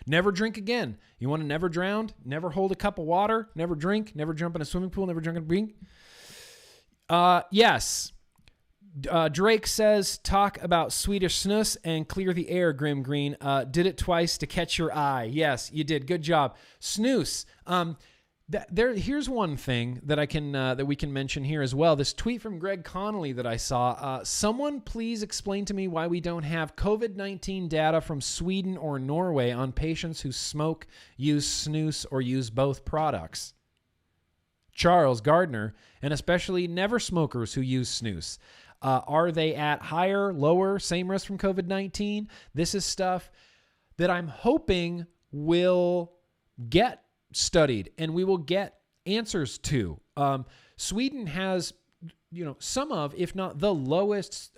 Never drink again. You want to never drown? Never hold a cup of water? Never drink? Never jump in a swimming pool? Never drink a drink? Yes. Drake says, talk about Swedish snus and clear the air, GrimmGreen. Did it twice to catch your eye. Yes, you did. Good job. Snus. Here's one thing that we can mention here as well. This tweet from Greg Connolly that I saw. Someone please explain to me why we don't have COVID-19 data from Sweden or Norway on patients who smoke, use snus, or use both products. Charles Gardner, and especially never smokers who use snus. Are they at higher, lower, same risk from COVID-19? This is stuff that I'm hoping will get studied and we will get answers to. Sweden has, some of, if not the lowest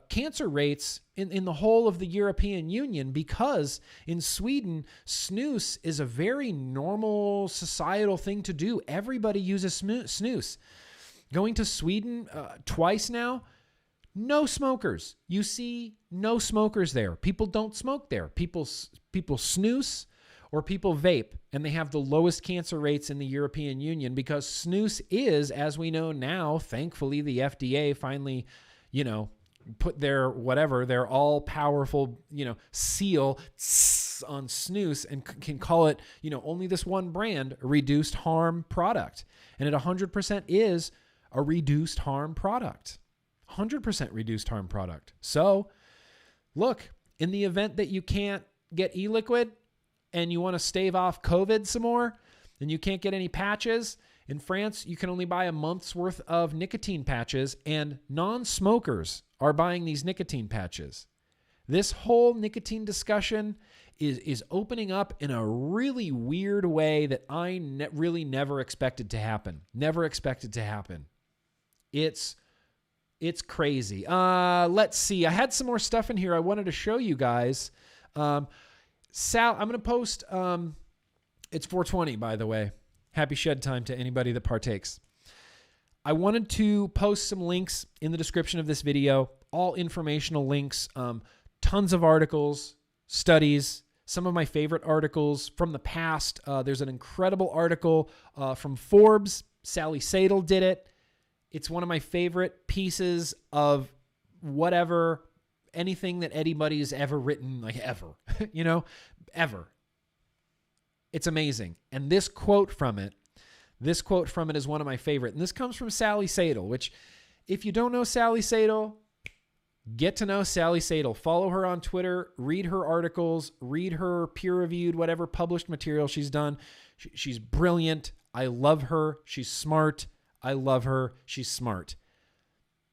cancer rates in the whole of the European Union, because in Sweden, snus is a very normal societal thing to do. Everybody uses snus. Going to Sweden twice now, no smokers. You see no smokers there. People don't smoke there. People snus or people vape, and they have the lowest cancer rates in the European Union because snus is, as we know now, thankfully the FDA finally, put their all-powerful, seal on snus and can call it, only this one brand, a reduced harm product. And it 100% is a reduced harm product. 100% reduced harm product. So, look, in the event that you can't get e-liquid and you want to stave off COVID some more, and you can't get any patches, in France, you can only buy a month's worth of nicotine patches, and non-smokers are buying these nicotine patches. This whole nicotine discussion is opening up in a really weird way that I really never expected to happen. Never expected to happen. It's crazy. Let's see. I had some more stuff in here I wanted to show you guys. Sal, I'm going to post, it's 420, by the way. Happy shed time to anybody that partakes. I wanted to post some links in the description of this video, all informational links, tons of articles, studies, some of my favorite articles from the past. There's an incredible article from Forbes. Sally Sadel did it. It's one of my favorite pieces of whatever, anything that anybody's ever written, like ever, ever. It's amazing. And this quote from it, This quote from it is one of my favorite. And this comes from Sally Sadel, which if you don't know Sally Sadel, get to know Sally Sadel. Follow her on Twitter, read her articles, read her peer-reviewed, whatever published material she's done. She's brilliant. I love her. She's smart. I love her. She's smart.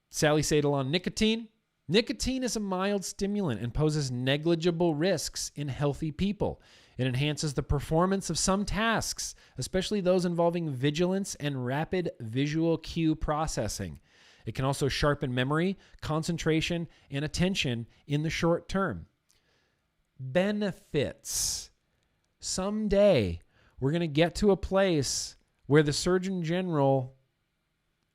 Sally Sadel on nicotine. Nicotine is a mild stimulant and poses negligible risks in healthy people. It enhances the performance of some tasks, especially those involving vigilance and rapid visual cue processing. It can also sharpen memory, concentration, and attention in the short term. Benefits. Someday, we're going to get to a place where the Surgeon General,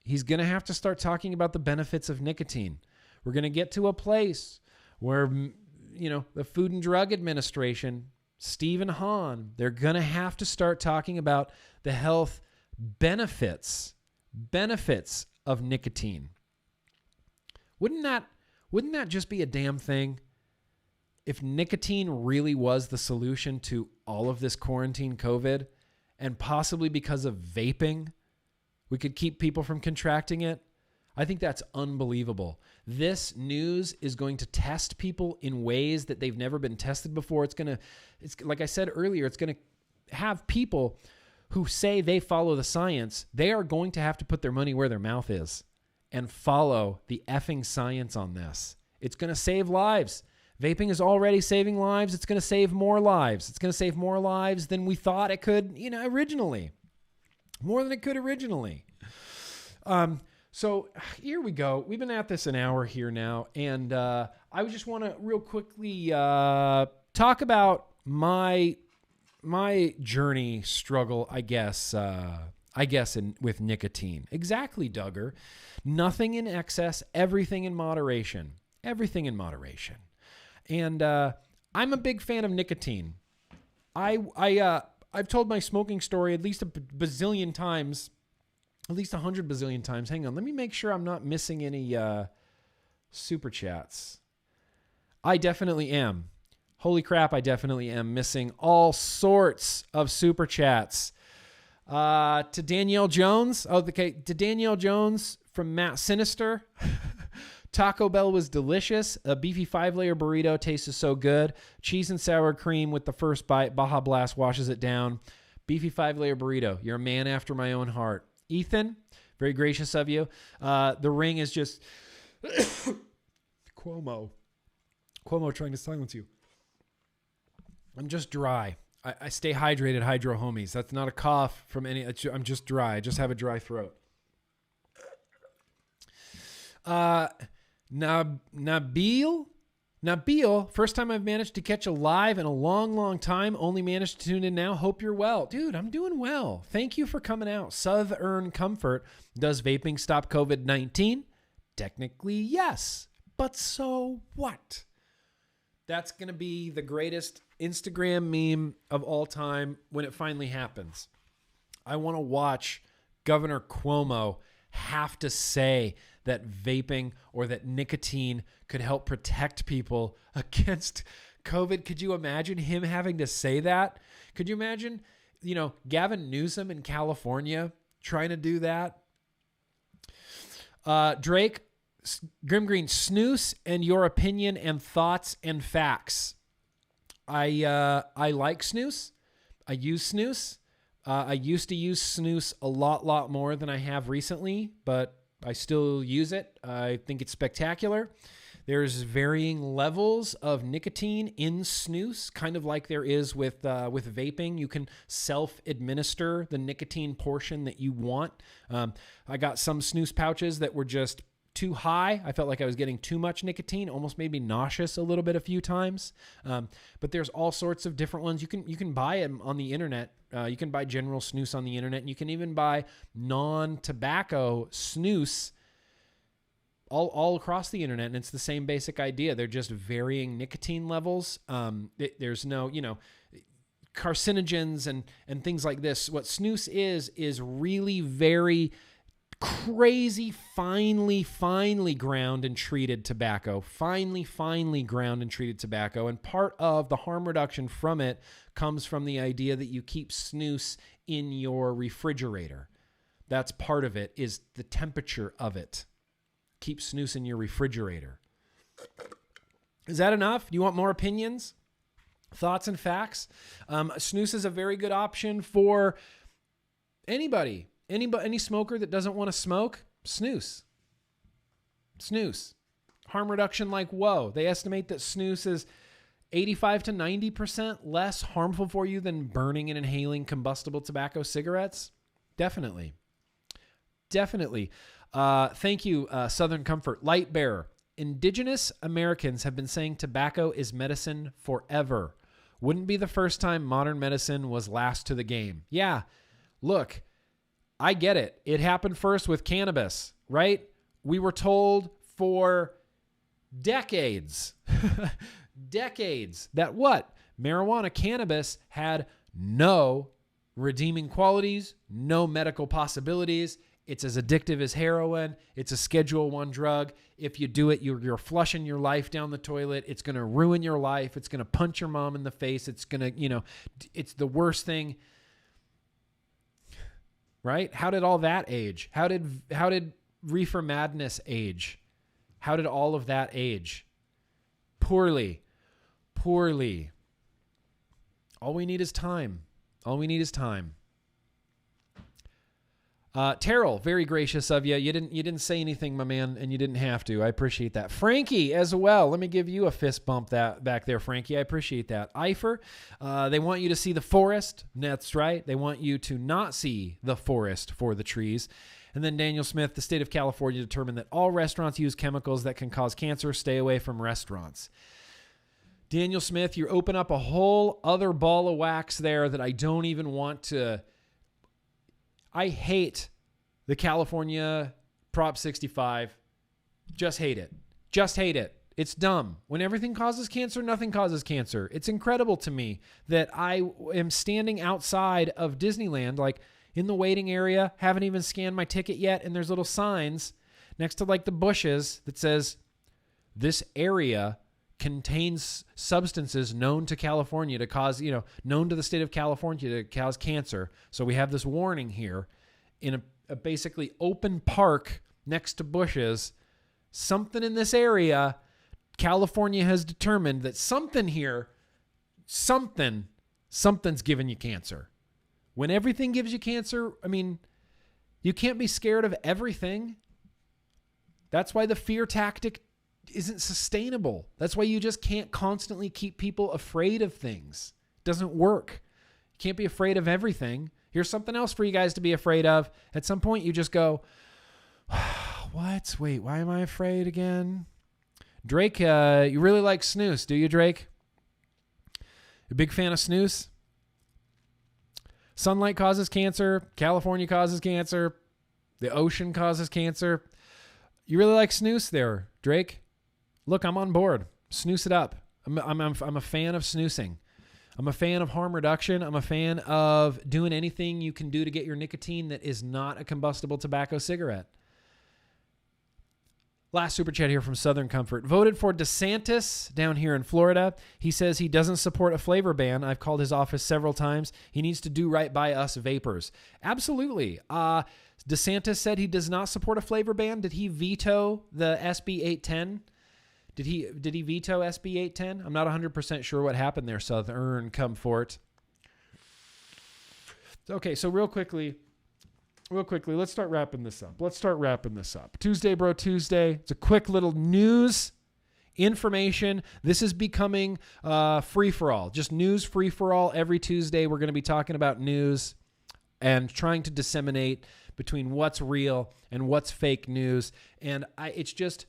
he's going to have to start talking about the benefits of nicotine. We're going to get to a place where, the Food and Drug Administration, Stephen Hahn, they're going to have to start talking about the health benefits of nicotine. Wouldn't that just be a damn thing if nicotine really was the solution to all of this quarantine COVID, and possibly because of vaping, we could keep people from contracting it? I think that's unbelievable. This news is going to test people in ways that they've never been tested before. It's like I said earlier, it's going to have people who say they follow the science. They are going to have to put their money where their mouth is and follow the effing science on this. It's going to save lives. Vaping is already saving lives. It's going to save more lives. It's going to save more lives than we thought it could, originally. More than it could originally. So here we go. We've been at this an hour here now, and I just want to real quickly talk about my journey struggle, I guess with nicotine. Exactly, Duggar. Nothing in excess, everything in moderation. Everything in moderation. And I'm a big fan of nicotine. I've told my smoking story at least a bazillion times. At least 100 bazillion times. Hang on. Let me make sure I'm not missing any super chats. I definitely am. Holy crap, I definitely am missing all sorts of super chats. To Danielle Jones. To Danielle Jones from Matt Sinister. Taco Bell was delicious. A beefy 5-layer burrito tasted so good. Cheese and sour cream with the first bite. Baja Blast washes it down. Beefy 5-layer burrito. You're a man after my own heart. Ethan, very gracious of you. The ring is just Cuomo trying to silence you. I'm just dry. I stay hydrated, hydro homies. That's not a cough from any. I'm just dry. I just have a dry throat. Nabil, first time I've managed to catch a live in a long, long time. Only managed to tune in now. Hope you're well. Dude, I'm doing well. Thank you for coming out. Southern Comfort. Does vaping stop COVID-19? Technically, yes. But so what? That's going to be the greatest Instagram meme of all time when it finally happens. I want to watch Governor Cuomo have to say that vaping or that nicotine could help protect people against COVID. Could you imagine him having to say that? Could you imagine, Gavin Newsom in California trying to do that? Drake, GrimmGreen, snooze and your opinion and thoughts and facts. I like snooze. I use snooze. I used to use snooze a lot more than I have recently, but I still use it. I think it's spectacular. There's varying levels of nicotine in snooze, kind of like there is with vaping. You can self-administer the nicotine portion that you want. I got some snooze pouches that were just too high. I felt like I was getting too much nicotine, almost made me nauseous a little bit a few times. But there's all sorts of different ones. You can buy them on the internet. You can buy general snooze on the internet, and you can even buy non-tobacco snooze all across the internet, and it's the same basic idea. They're just varying nicotine levels. There's no, carcinogens and things like this. What snooze is really very crazy finely ground and treated tobacco, finely ground and treated tobacco. And part of the harm reduction from it comes from the idea that you keep snus in your refrigerator. That's part of it, is the temperature of it. Keep snus in your refrigerator. Is that enough? Do you want more opinions, thoughts, and facts? Snus is a very good option for anybody. Any smoker that doesn't want to smoke, snus. Harm reduction like whoa. They estimate that snus is 85 to 90% less harmful for you than burning and inhaling combustible tobacco cigarettes. Definitely. Thank you, Southern Comfort. Light Bearer. Indigenous Americans have been saying tobacco is medicine forever. Wouldn't be the first time modern medicine was last to the game. Yeah, look, I get it. It happened first with cannabis, right? We were told for decades, that what? Marijuana, cannabis had no redeeming qualities, no medical possibilities. It's as addictive as heroin. It's a Schedule I drug. If you do it, you're flushing your life down the toilet. It's going to ruin your life. It's going to punch your mom in the face. It's going to, it's the worst thing. Right? How did all that age? How did reefer madness age? How did all of that age? Poorly. All we need is time. Terrell, very gracious of you. You didn't say anything, my man, and you didn't have to. I appreciate that. Frankie as well. Let me give you a fist bump that back there, Frankie. I appreciate that. Eifer, they want you to see the forest. That's right. They want you to not see the forest for the trees. And then Daniel Smith, the state of California determined that all restaurants use chemicals that can cause cancer. Stay away from restaurants. Daniel Smith, you open up a whole other ball of wax there that I don't even want to. I hate the California Prop 65. Just hate it. It's dumb. When everything causes cancer, nothing causes cancer. It's incredible to me that I am standing outside of Disneyland, like in the waiting area, haven't even scanned my ticket yet, and there's little signs next to like the bushes that says, this area contains substances known to California to cause, known to the state of California to cause cancer. So we have this warning here in a basically open park next to bushes. Something in this area, California has determined that something here, something's giving you cancer. When everything gives you cancer, I mean, you can't be scared of everything. That's why the fear tactic isn't sustainable. That's why you just can't constantly keep people afraid of things. It doesn't work. You can't be afraid of everything. Here's something else for you guys to be afraid of. At some point, you just go, what? Wait, why am I afraid again? Drake, you really like snus, do you, Drake? A big fan of snus? Sunlight causes cancer. California causes cancer. The ocean causes cancer. You really like snus there, Drake? Look, I'm on board. Snooze it up. I'm a fan of snoozing. I'm a fan of harm reduction. I'm a fan of doing anything you can do to get your nicotine that is not a combustible tobacco cigarette. Last super chat here from Southern Comfort. Voted for DeSantis down here in Florida. He says he doesn't support a flavor ban. I've called his office several times. He needs to do right by us vapors. Absolutely. DeSantis said he does not support a flavor ban. Did he veto the SB 810? Did he veto SB 810? I'm not 100% sure what happened there, Southern Comfort. Okay, so real quickly, let's start wrapping this up. Tuesday, Bro Tuesday. It's a quick little news information. This is becoming free-for-all. Just news free-for-all. Every Tuesday, we're going to be talking about news and trying to disseminate between what's real and what's fake news. And it's just,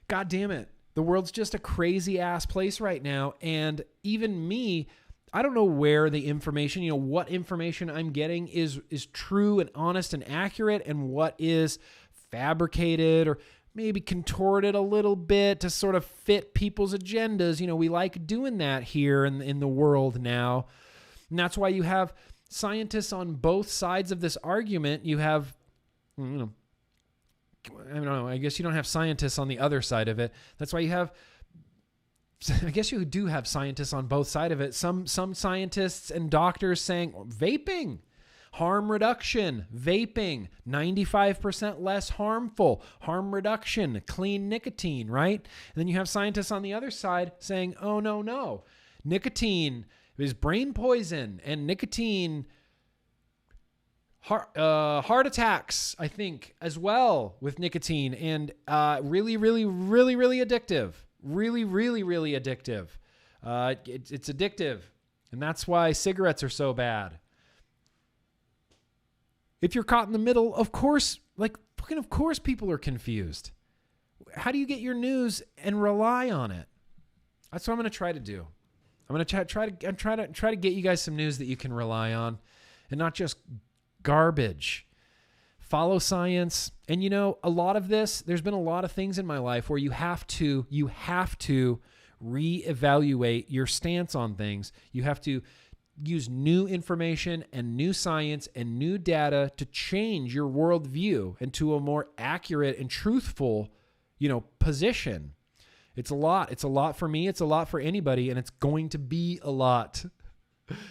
God damn it. The world's just a crazy ass place right now. And even me, I don't know where the information, what information I'm getting is true and honest and accurate, and what is fabricated or maybe contorted a little bit to sort of fit people's agendas. We like doing that here in the world now. And that's why you have scientists on both sides of this argument. You have you know, I don't know. I guess you don't have scientists on the other side of it. That's why you have, I guess you do have scientists on both sides of it. Some scientists and doctors saying vaping, harm reduction, vaping, 95% less harmful, harm reduction, clean nicotine, right? And then you have scientists on the other side saying, oh, no, nicotine is brain poison and nicotine heart attacks, I think, as well with nicotine, and really addictive. Really addictive. It's addictive, and that's why cigarettes are so bad. If you're caught in the middle, of course people are confused. How do you get your news and rely on it? That's what I'm going to try to do. I'm going to try to get you guys some news that you can rely on, and not just garbage. Follow science. And you know, a lot of this, there's been a lot of things in my life where you have to reevaluate your stance on things. You have to use new information and new science and new data to change your worldview into a more accurate and truthful, position. It's a lot. It's a lot for me. It's a lot for anybody, and it's going to be a lot.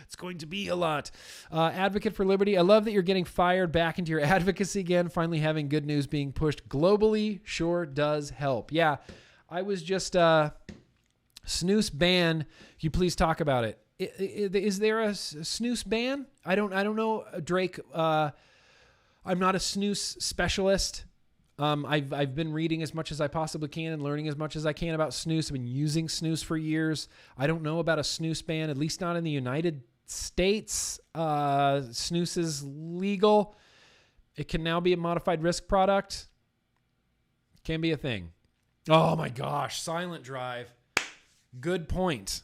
It's going to be a lot. Advocate for Liberty. I love that you're getting fired back into your advocacy again. Finally having good news being pushed globally sure does help. Yeah, I was just snooze ban. Can you please talk about it? Is there a snooze ban? I don't know, Drake. I'm not a snooze specialist. I've been reading as much as I possibly can and learning as much as I can about snooze. I've been using snooze for years. I don't know about a snooze ban, at least not in the United States. Snooze is legal. It can now be a modified risk product. Can be a thing. Oh my gosh, Silent Drive. Good point.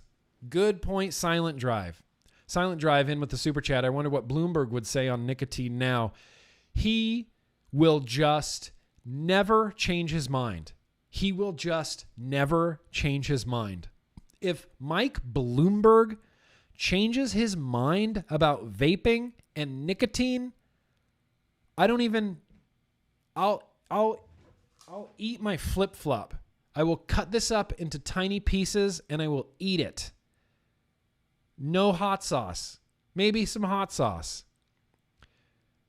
Good point, Silent Drive. Silent Drive in with the super chat. I wonder what Bloomberg would say on nicotine now. He will just never change his mind. He will just never change his mind. If Mike Bloomberg changes his mind about vaping and nicotine, I'll eat my flip-flop. I will cut this up into tiny pieces and I will eat it. No hot sauce. Maybe some hot sauce.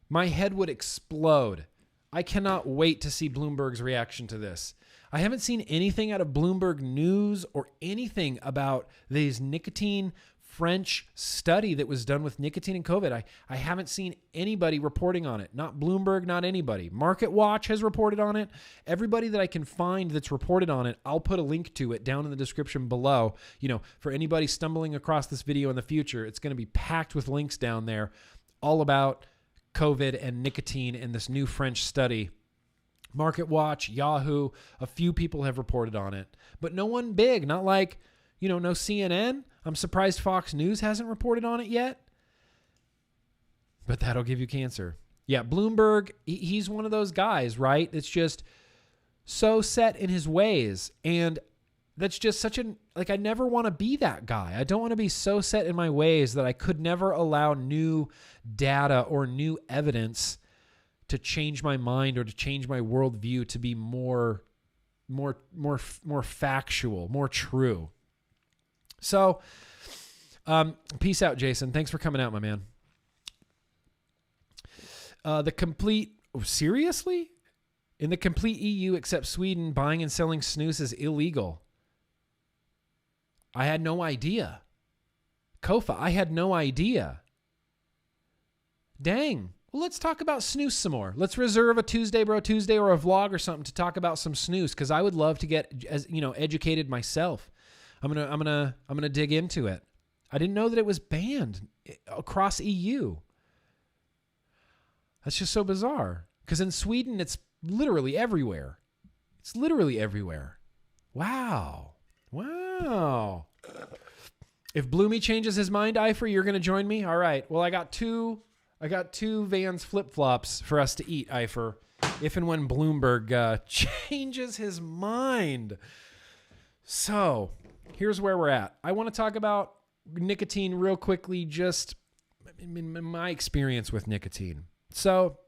My head would explode. I cannot wait to see Bloomberg's reaction to this. I haven't seen anything out of Bloomberg News or anything about this nicotine French study that was done with nicotine and COVID. I haven't seen anybody reporting on it. Not Bloomberg, not anybody. Market Watch has reported on it. Everybody that I can find that's reported on it, I'll put a link to it down in the description below. For anybody stumbling across this video in the future, it's going to be packed with links down there all about COVID and nicotine and this new French study. Market Watch, Yahoo, a few people have reported on it, but no one big, not like, no CNN. I'm surprised Fox News hasn't reported on it yet, but that'll give you cancer. Yeah, Bloomberg, he's one of those guys, right? It's just so set in his ways, and that's just I never want to be that guy. I don't want to be so set in my ways that I could never allow new data or new evidence to change my mind or to change my worldview to be more factual, more true. So, peace out, Jason. Thanks for coming out, my man. Seriously? In the complete EU except Sweden, buying and selling snus is illegal. I had no idea. Kofa, I had no idea. Dang. Well, let's talk about snus some more. Let's reserve a Tuesday Bro Tuesday or a vlog or something to talk about some snus, because I would love to get educated myself. I'm gonna dig into it. I didn't know that it was banned across EU. That's just so bizarre. Because in Sweden, it's literally everywhere. It's literally everywhere. Wow. If Bloomy changes his mind, Ifer, you're gonna join me? All right. Well, I got two Vans flip-flops for us to eat, Ifer, if and when Bloomberg changes his mind. So, here's where we're at. I want to talk about nicotine real quickly, just in my experience with nicotine. So,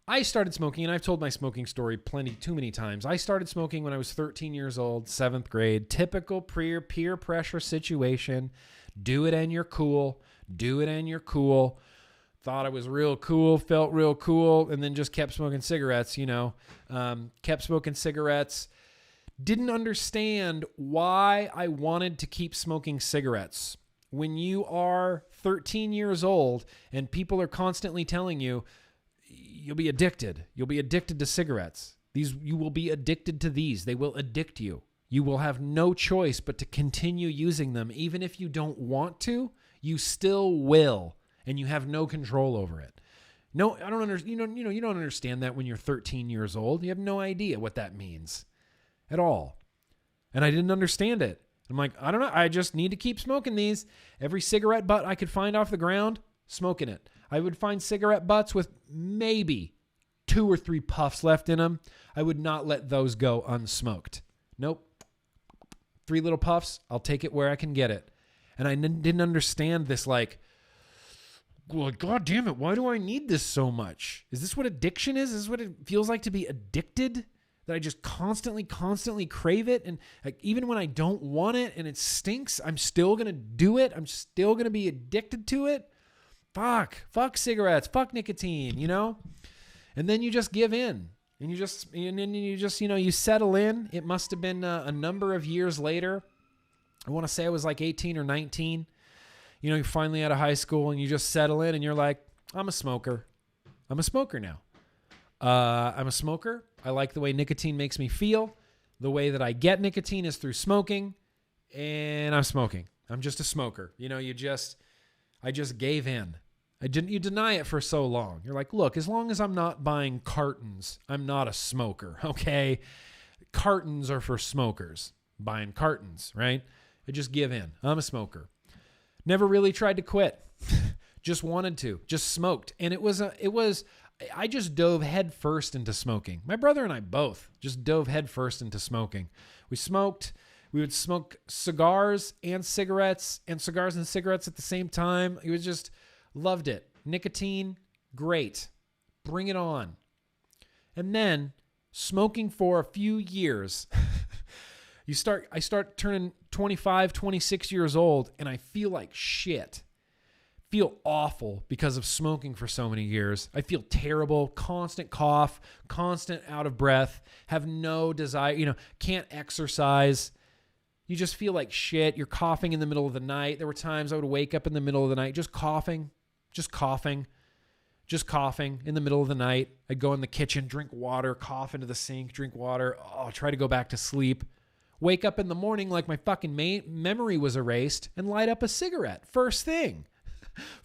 I started smoking, and I've told my smoking story too many times. I started smoking when I was 13 years old, 7th grade. Typical peer pressure situation. Do it and you're cool. Do it and you're cool. Thought I was real cool, felt real cool, and then just kept smoking cigarettes, kept smoking cigarettes. Didn't understand why I wanted to keep smoking cigarettes. When you are 13 years old and people are constantly telling you, you'll be addicted. You'll be addicted to cigarettes. You will be addicted to these. They will addict you. You will have no choice but to continue using them. Even if you don't want to, you still will, and you have no control over it. No, I don't understand. You don't understand that when you're 13 years old. You have no idea what that means at all. And I didn't understand it. I'm like, I don't know. I just need to keep smoking these. Every cigarette butt I could find off the ground, smoking it. I would find cigarette butts with maybe 2 or 3 puffs left in them. I would not let those go unsmoked. Nope. 3 little puffs, I'll take it where I can get it. And I didn't understand this, like, well, God damn it, why do I need this so much? Is this what addiction is? Is this what it feels like to be addicted? That I just constantly crave it. And like, even when I don't want it and it stinks, I'm still going to do it. I'm still going to be addicted to it. Fuck cigarettes, fuck nicotine, And then you just give in. And you settle in. It must have been a number of years later. I want to say I was like 18 or 19. You're finally out of high school and you just settle in and you're like, I'm a smoker. I'm a smoker now. I'm a smoker. I like the way nicotine makes me feel. The way that I get nicotine is through smoking, and I'm smoking. I'm just a smoker. I just gave in. You deny it for so long. You're like, look, as long as I'm not buying cartons, I'm not a smoker. Okay. Cartons are for smokers. Buying cartons, right? I just give in. I'm a smoker. Never really tried to quit. Just wanted to. Just smoked. And I just dove head first into smoking. My brother and I both just dove head first into smoking. We would smoke cigars and cigarettes at the same time. We just loved it. Nicotine, great. Bring it on. And then smoking for a few years. I start turning 25, 26 years old, and I feel like shit. Feel awful because of smoking for so many years. I feel terrible, constant cough, constant out of breath, have no desire, can't exercise. You just feel like shit. You're coughing in the middle of the night. There were times I would wake up in the middle of the night just coughing in the middle of the night. I'd go in the kitchen, drink water, cough into the sink, drink water. Try to go back to sleep. Wake up in the morning like my fucking memory was erased and light up a cigarette. First thing.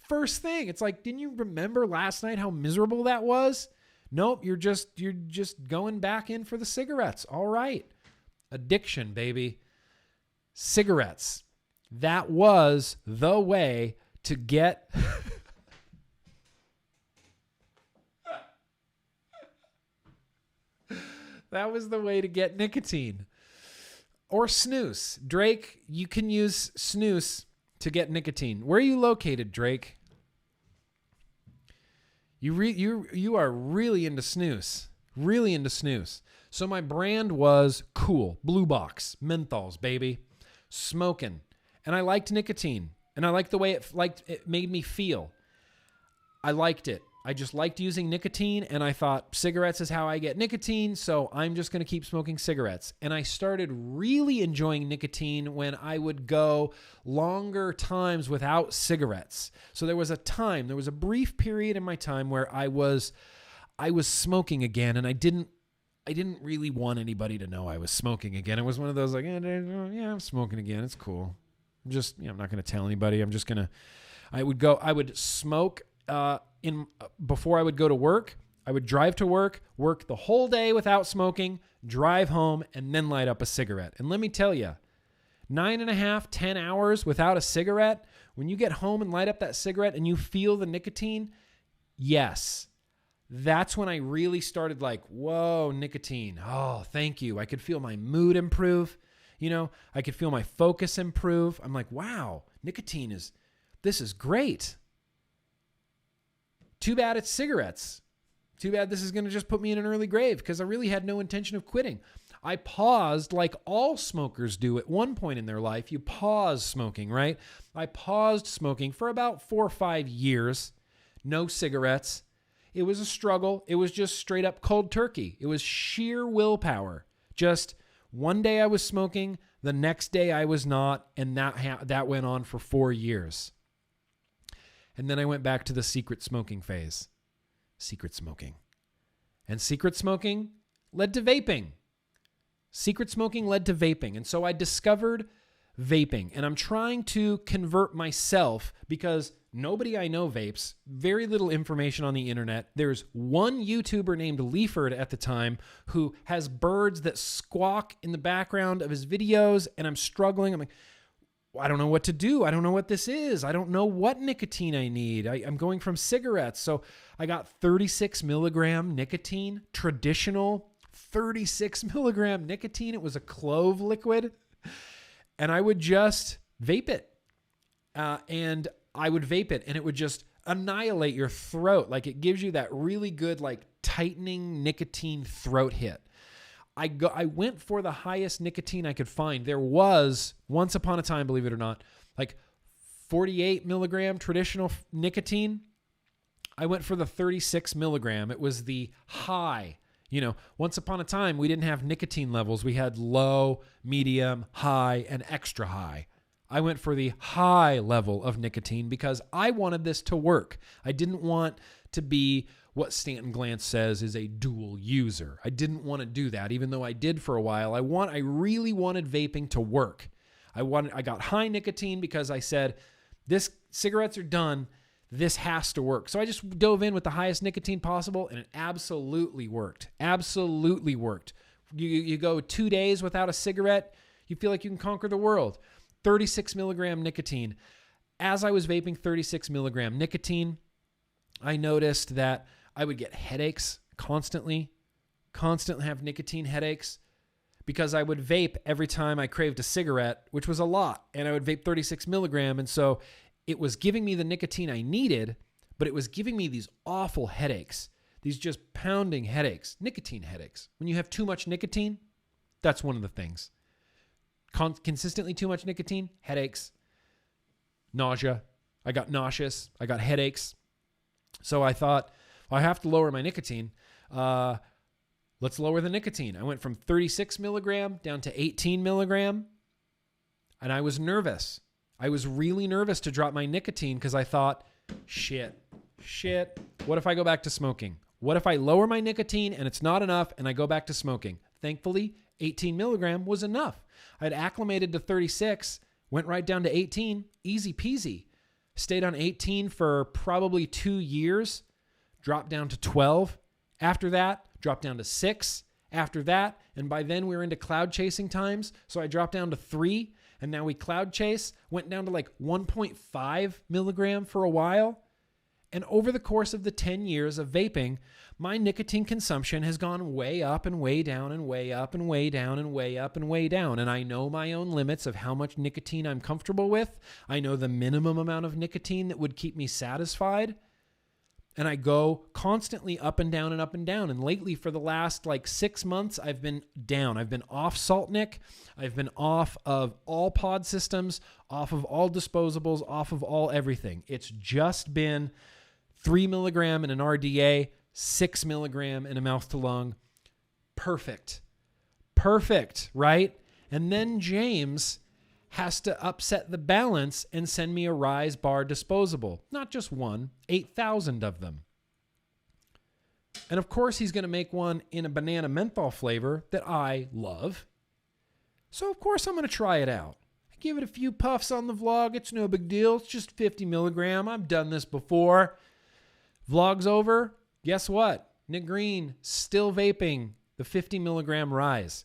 It's like, didn't you remember last night how miserable that was? Nope, you're just going back in for the cigarettes. All right. Addiction, baby. Cigarettes. That was the way to get That was the way to get nicotine. Or snus. Drake, you can use snus to get nicotine. Where are you located, Drake? You are really into snus. Really into snus. So my brand was cool. Blue box. Menthols, baby. Smoking. And I liked nicotine. And I liked the way it made me feel. I liked it. I just liked using nicotine, and I thought cigarettes is how I get nicotine, so I'm just going to keep smoking cigarettes. And I started really enjoying nicotine when I would go longer times without cigarettes. So there was a brief period in my time where I was smoking again, and I didn't really want anybody to know I was smoking again. It was one of those like, yeah, I'm smoking again. It's cool. I'm not going to tell anybody. I would smoke before I would go to work. I would drive to work the whole day without smoking, drive home, and then light up a cigarette. And let me tell you, 9.5, 10 hours without a cigarette, when you get home and light up that cigarette and you feel the nicotine, yes, that's when I really started like, whoa, nicotine. Oh, thank you. I could feel my mood improve. I could feel my focus improve. I'm like, wow, this is great. Too bad it's cigarettes. Too bad this is going to just put me in an early grave because I really had no intention of quitting. I paused like all smokers do at one point in their life. You pause smoking, right? I paused smoking for about 4 or 5 years. No cigarettes. It was a struggle. It was just straight up cold turkey. It was sheer willpower. Just one day I was smoking, the next day I was not, and that went on for 4 years. And then I went back to the secret smoking phase. Secret smoking. And secret smoking led to vaping. Secret smoking led to vaping. And so I discovered vaping. And I'm trying to convert myself because nobody I know vapes. Very little information on the internet. There's one YouTuber named Leaford at the time who has birds that squawk in the background of his videos. And I'm struggling. I'm like, I don't know what to do. I don't know what this is. I don't know what nicotine I need. I'm going from cigarettes. So I got 36 milligram nicotine, traditional 36 milligram nicotine. It was a clove liquid. And I would just vape it. And I would vape it and it would just annihilate your throat. Like it gives you that really good, like tightening nicotine throat hit. I went for the highest nicotine I could find. There was, once upon a time, believe it or not, like 48 milligram traditional nicotine. I went for the 36 milligram. It was the high. You know, once upon a time, we didn't have nicotine levels. We had low, medium, high, and extra high. I went for the high level of nicotine because I wanted this to work. I didn't want to be what Stanton Glantz says is a dual user. I didn't want to do that, even though I did for a while. I really wanted vaping to work. I got high nicotine because I said, cigarettes are done. This has to work. So I just dove in with the highest nicotine possible, and it absolutely worked. Absolutely worked. You go 2 days without a cigarette, you feel like you can conquer the world. 36 milligram nicotine. As I was vaping 36 milligram nicotine, I noticed that I would get headaches constantly have nicotine headaches because I would vape every time I craved a cigarette, which was a lot, and I would vape 36 milligram. And so it was giving me the nicotine I needed, but it was giving me these awful headaches, these just pounding headaches, nicotine headaches. When you have too much nicotine, that's one of the things. Consistently too much nicotine, headaches, nausea. I got nauseous. I got headaches. So I thought, well, I have to lower my nicotine. Let's lower the nicotine. I went from 36 milligram down to 18 milligram, and I was nervous. I was really nervous to drop my nicotine because I thought, shit, what if I go back to smoking? What if I lower my nicotine and it's not enough and I go back to smoking? Thankfully, 18 milligram was enough. I'd acclimated to 36, went right down to 18, easy peasy. Stayed on 18 for probably 2 years, dropped down to 12. After that, dropped down to 6. After that, and by then we were into cloud chasing times, so I dropped down to 3, and now we cloud chase, went down to like 1.5 milligram for a while. And over the course of the 10 years of vaping, my nicotine consumption has gone way up and way down and way up and way down and way up and way down. And I know my own limits of how much nicotine I'm comfortable with. I know the minimum amount of nicotine that would keep me satisfied. And I go constantly up and down and up and down. And lately, for the last like 6 months, I've been down. I've been off salt nic. I've been off of all pod systems, off of all disposables, off of all everything. It's just been 3 milligram in an RDA, 6 milligram in a mouth to lung. Perfect, right? And then James has to upset the balance and send me a Rise Bar disposable. Not just one, 8,000 of them. And of course, he's going to make one in a banana menthol flavor that I love. So of course, I'm going to try it out. I give it a few puffs on the vlog. It's no big deal. It's just 50 milligram. I've done this before. Vlog's over. Guess what? Nick Green still vaping the 50 milligram Rise.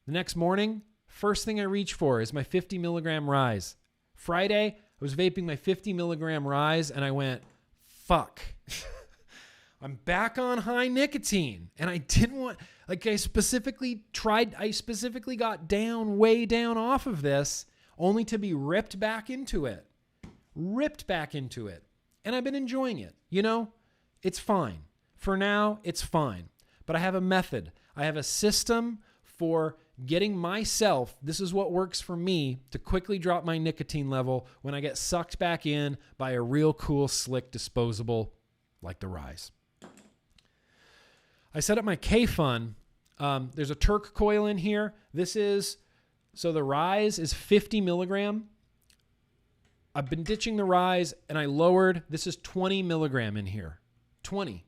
The next morning, first thing I reach for is my 50 milligram Rise. Friday, I was vaping my 50 milligram Rise and I went, fuck. I'm back on high nicotine. And I didn't want, like I specifically got down, way down off of this only to be ripped back into it. And I've been enjoying it. You know, it's fine. For now, it's fine. But I have a method. I have a system for getting myself, this is what works for me, to quickly drop my nicotine level when I get sucked back in by a real cool, slick disposable like the Rise. I set up my K-Fun. There's a Turk coil in here. So the Rise is 50 milligram. I've been ditching the Rise and I lowered, this is 20 milligram in here. 20.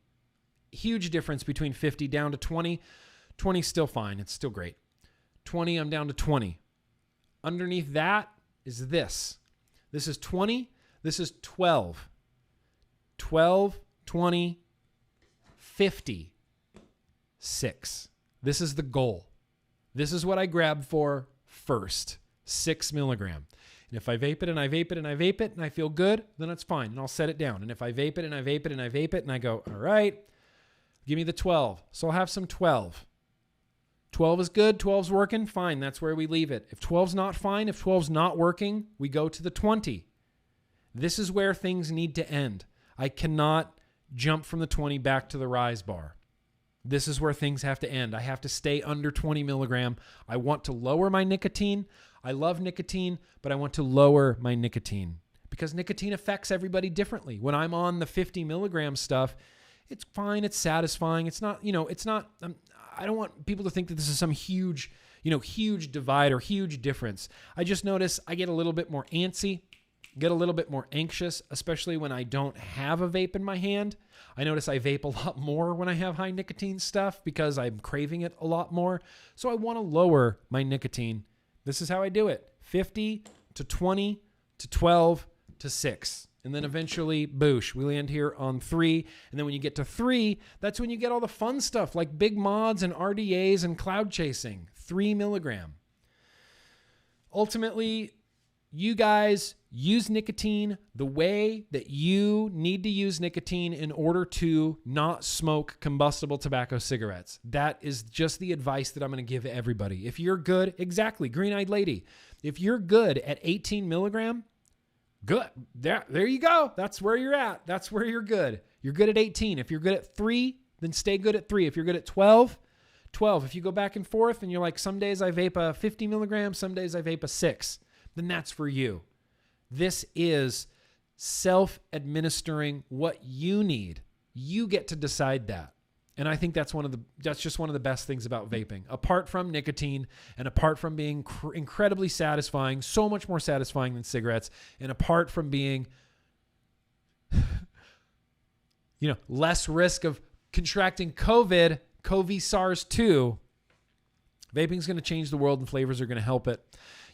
Huge difference between 50 down to 20. 20 is still fine. It's still great. 20, I'm down to 20. Underneath that is this. This is 20. This is 12. 12, 20, 50, 6. This is the goal. This is what I grab for first. 6 milligram. And if I vape it and I vape it and I vape it and I feel good, then it's fine. And I'll set it down. And if I vape it and I vape it and I vape it and I go, all right, give me the 12. So I'll have some 12. 12 is good. 12's working. Fine. That's where we leave it. If 12's not fine, if 12's not working, we go to the 20. This is where things need to end. I cannot jump from the 20 back to the Rise bar. This is where things have to end. I have to stay under 20 milligram. I want to lower my nicotine. I love nicotine, but I want to lower my nicotine because nicotine affects everybody differently. When I'm on the 50 milligram stuff, it's fine. It's satisfying. It's not, I don't want people to think that this is some huge divide or huge difference. I just notice I get a little bit more antsy, get a little bit more anxious, especially when I don't have a vape in my hand. I notice I vape a lot more when I have high nicotine stuff because I'm craving it a lot more. So I want to lower my nicotine. This is how I do it. 50 to 20 to 12 to 6. And then eventually, boosh, we land here on 3. And then when you get to 3, that's when you get all the fun stuff like big mods and RDAs and cloud chasing. 3 milligram. Ultimately, you guys use nicotine the way that you need to use nicotine in order to not smoke combustible tobacco cigarettes. That is just the advice that I'm going to give everybody. If you're good, exactly, green-eyed lady. If you're good at 18 milligram, good. There you go. That's where you're at. That's where you're good. You're good at 18. If you're good at 3, then stay good at 3. If you're good at 12, 12. If you go back and forth and you're like, some days I vape a 50 milligram, some days I vape a 6, then that's for you. This is self-administering what you need. You get to decide that. And I think that's just one of the best things about vaping. Apart from nicotine and apart from being incredibly satisfying, so much more satisfying than cigarettes, and apart from being less risk of contracting COVID SARS-2, vaping is going to change the world and flavors are going to help it.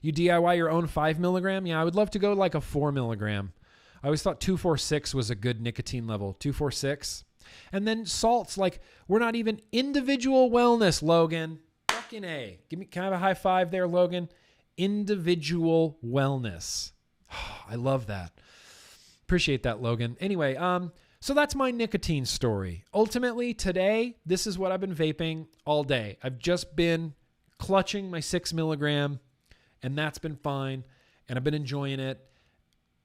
You DIY your own 5 milligram? Yeah, I would love to go like a 4 milligram. I always thought 246 was a good nicotine level. 246. And then salts, like we're not even individual wellness, Logan. Fucking A. Give me kind of a high five there, Logan. Individual wellness. I love that. Appreciate that, Logan. Anyway, so that's my nicotine story. Ultimately, today, this is what I've been vaping all day. I've just been clutching my 6 milligram, and that's been fine, and I've been enjoying it,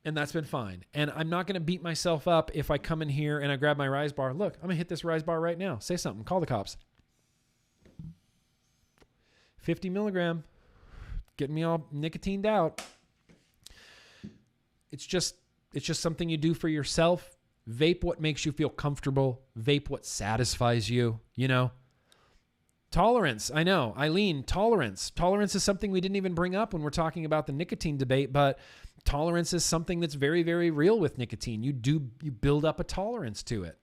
and that's been fine. And I'm not going to beat myself up if I come in here and I grab my Rise bar. Look, I'm going to hit this Rise bar right now. Say something. Call the cops. 50 milligram. Getting me all nicotined out. It's just something you do for yourself. Vape what makes you feel comfortable. Vape what satisfies you, Tolerance. I know. Eileen, tolerance. Tolerance is something we didn't even bring up when we're talking about the nicotine debate, but tolerance is something that's very, very real with nicotine. You build up a tolerance to it,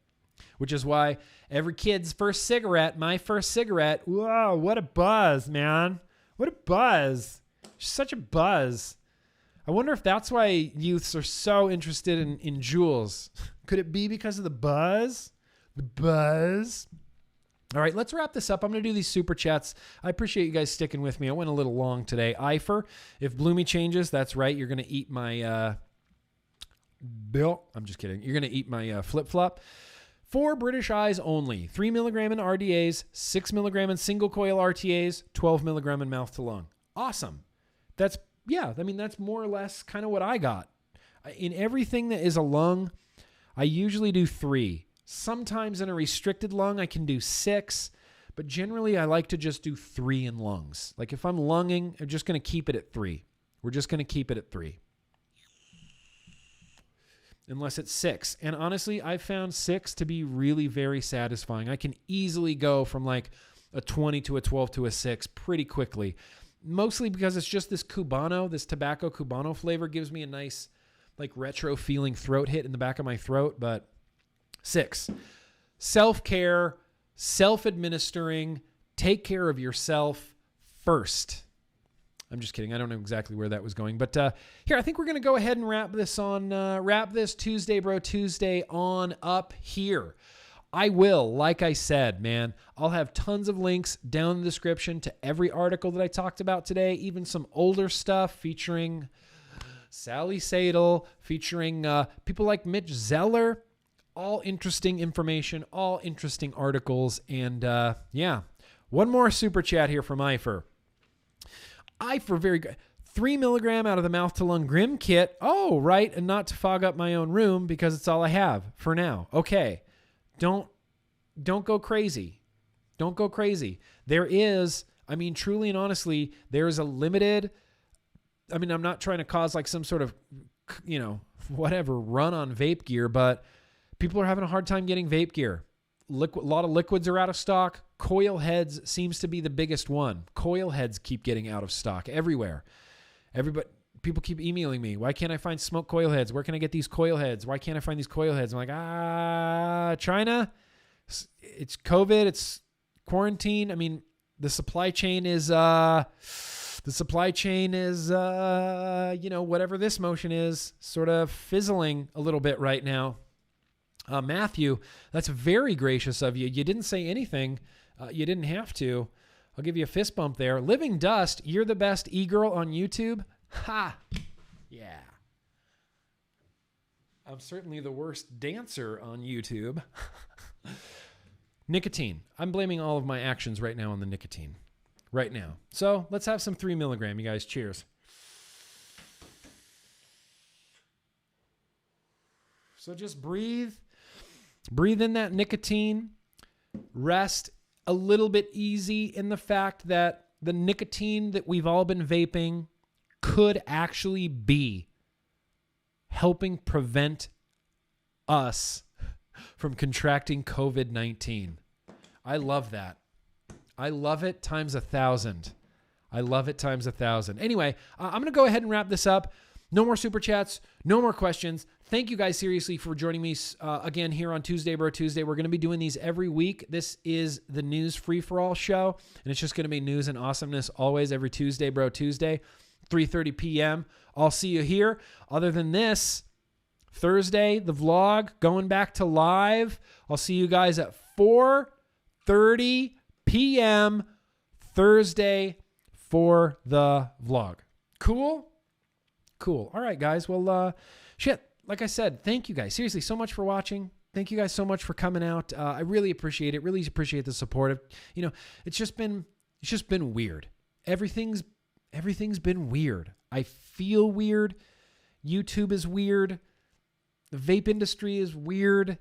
which is why every kid's first cigarette, my first cigarette, whoa, what a buzz, man. What a buzz. Such a buzz. I wonder if that's why youths are so interested in Juuls. Could it be because of the buzz? The buzz? All right, let's wrap this up. I'm going to do these super chats. I appreciate you guys sticking with me. I went a little long today. Ifer, if Bloomy changes, that's right. You're going to eat my Bill. I'm just kidding. You're going to eat my flip-flop. 4 British eyes only. 3 milligram in RDAs, 6 milligram in single coil RTAs, 12 milligram in mouth to lung. Awesome. That's more or less kind of what I got. In everything that is a lung, I usually do 3. Sometimes in a restricted lung, I can do 6, but generally I like to just do 3 in lungs. Like if I'm lunging, I'm just going to keep it at 3. We're just going to keep it at 3. Unless it's 6. And honestly, I found 6 to be really very satisfying. I can easily go from like a 20 to a 12 to a 6 pretty quickly. Mostly because it's just this Cubano, this tobacco Cubano flavor gives me a nice like retro feeling throat hit in the back of my throat. But 6, self-care, self-administering, take care of yourself first. I'm just kidding. I don't know exactly where that was going. But here, I think we're going to go ahead and wrap this Tuesday Bro Tuesday on up here. I will, like I said, man, I'll have tons of links down in the description to every article that I talked about today, even some older stuff featuring Sally Sadel, featuring people like Mitch Zeller. All interesting information, all interesting articles. And yeah, one more super chat here from Ifer. Ifer, very good. 3 milligram out of the mouth to lung Grimm kit. Oh, right. And not to fog up my own room because it's all I have for now. Okay. Don't go crazy. Don't go crazy. There is, I mean, truly and honestly, there is a limited, I mean, I'm not trying to cause like some sort of, whatever run on vape gear, but people are having a hard time getting vape gear. A lot of liquids are out of stock. Coil heads seems to be the biggest one. Coil heads keep getting out of stock everywhere. People keep emailing me. Why can't I find smoke coil heads? Where can I get these coil heads? Why can't I find these coil heads? I'm like, China. It's COVID. It's quarantine. I mean, the supply chain is, whatever this motion is, sort of fizzling a little bit right now. Matthew, that's very gracious of you. You didn't say anything. You didn't have to. I'll give you a fist bump there. Living Dust, you're the best e-girl on YouTube. Ha! Yeah. I'm certainly the worst dancer on YouTube. Nicotine. I'm blaming all of my actions right now on the nicotine. Right now. So let's have some 3 milligram, you guys. Cheers. So just breathe. Breathe in that nicotine. Rest a little bit easy in the fact that the nicotine that we've all been vaping could actually be helping prevent us from contracting COVID-19. I love that. I love it times 1,000. I love it times 1,000. Anyway, I'm going to go ahead and wrap this up. No more super chats. No more questions. Thank you guys seriously for joining me again here on Tuesday Bro Tuesday. We're going to be doing these every week. This is the news free-for-all show, and it's just going to be news and awesomeness always every Tuesday Bro Tuesday, 3:30 p.m. I'll see you here. Other than this, Thursday, the vlog, going back to live. I'll see you guys at 4:30 p.m. Thursday for the vlog. Cool? Cool. All right, guys. Well, like I said, thank you guys seriously so much for watching. Thank you guys so much for coming out. I really appreciate it. Really appreciate the support. It's just been weird. Everything's been weird. I feel weird. YouTube is weird. The vape industry is weird.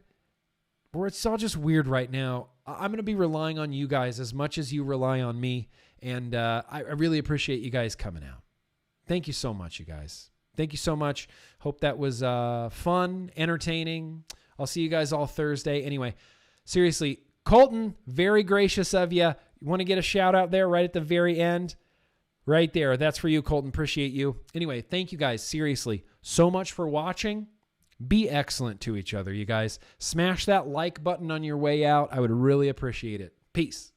Or it's all just weird right now. I'm going to be relying on you guys as much as you rely on me. And I really appreciate you guys coming out. Thank you so much, you guys. Thank you so much. Hope that was fun, entertaining. I'll see you guys all Thursday. Anyway, seriously, Colton, very gracious of you. You want to get a shout out there right at the very end? Right there. That's for you, Colton. Appreciate you. Anyway, thank you guys seriously so much for watching. Be excellent to each other, you guys. Smash that like button on your way out. I would really appreciate it. Peace.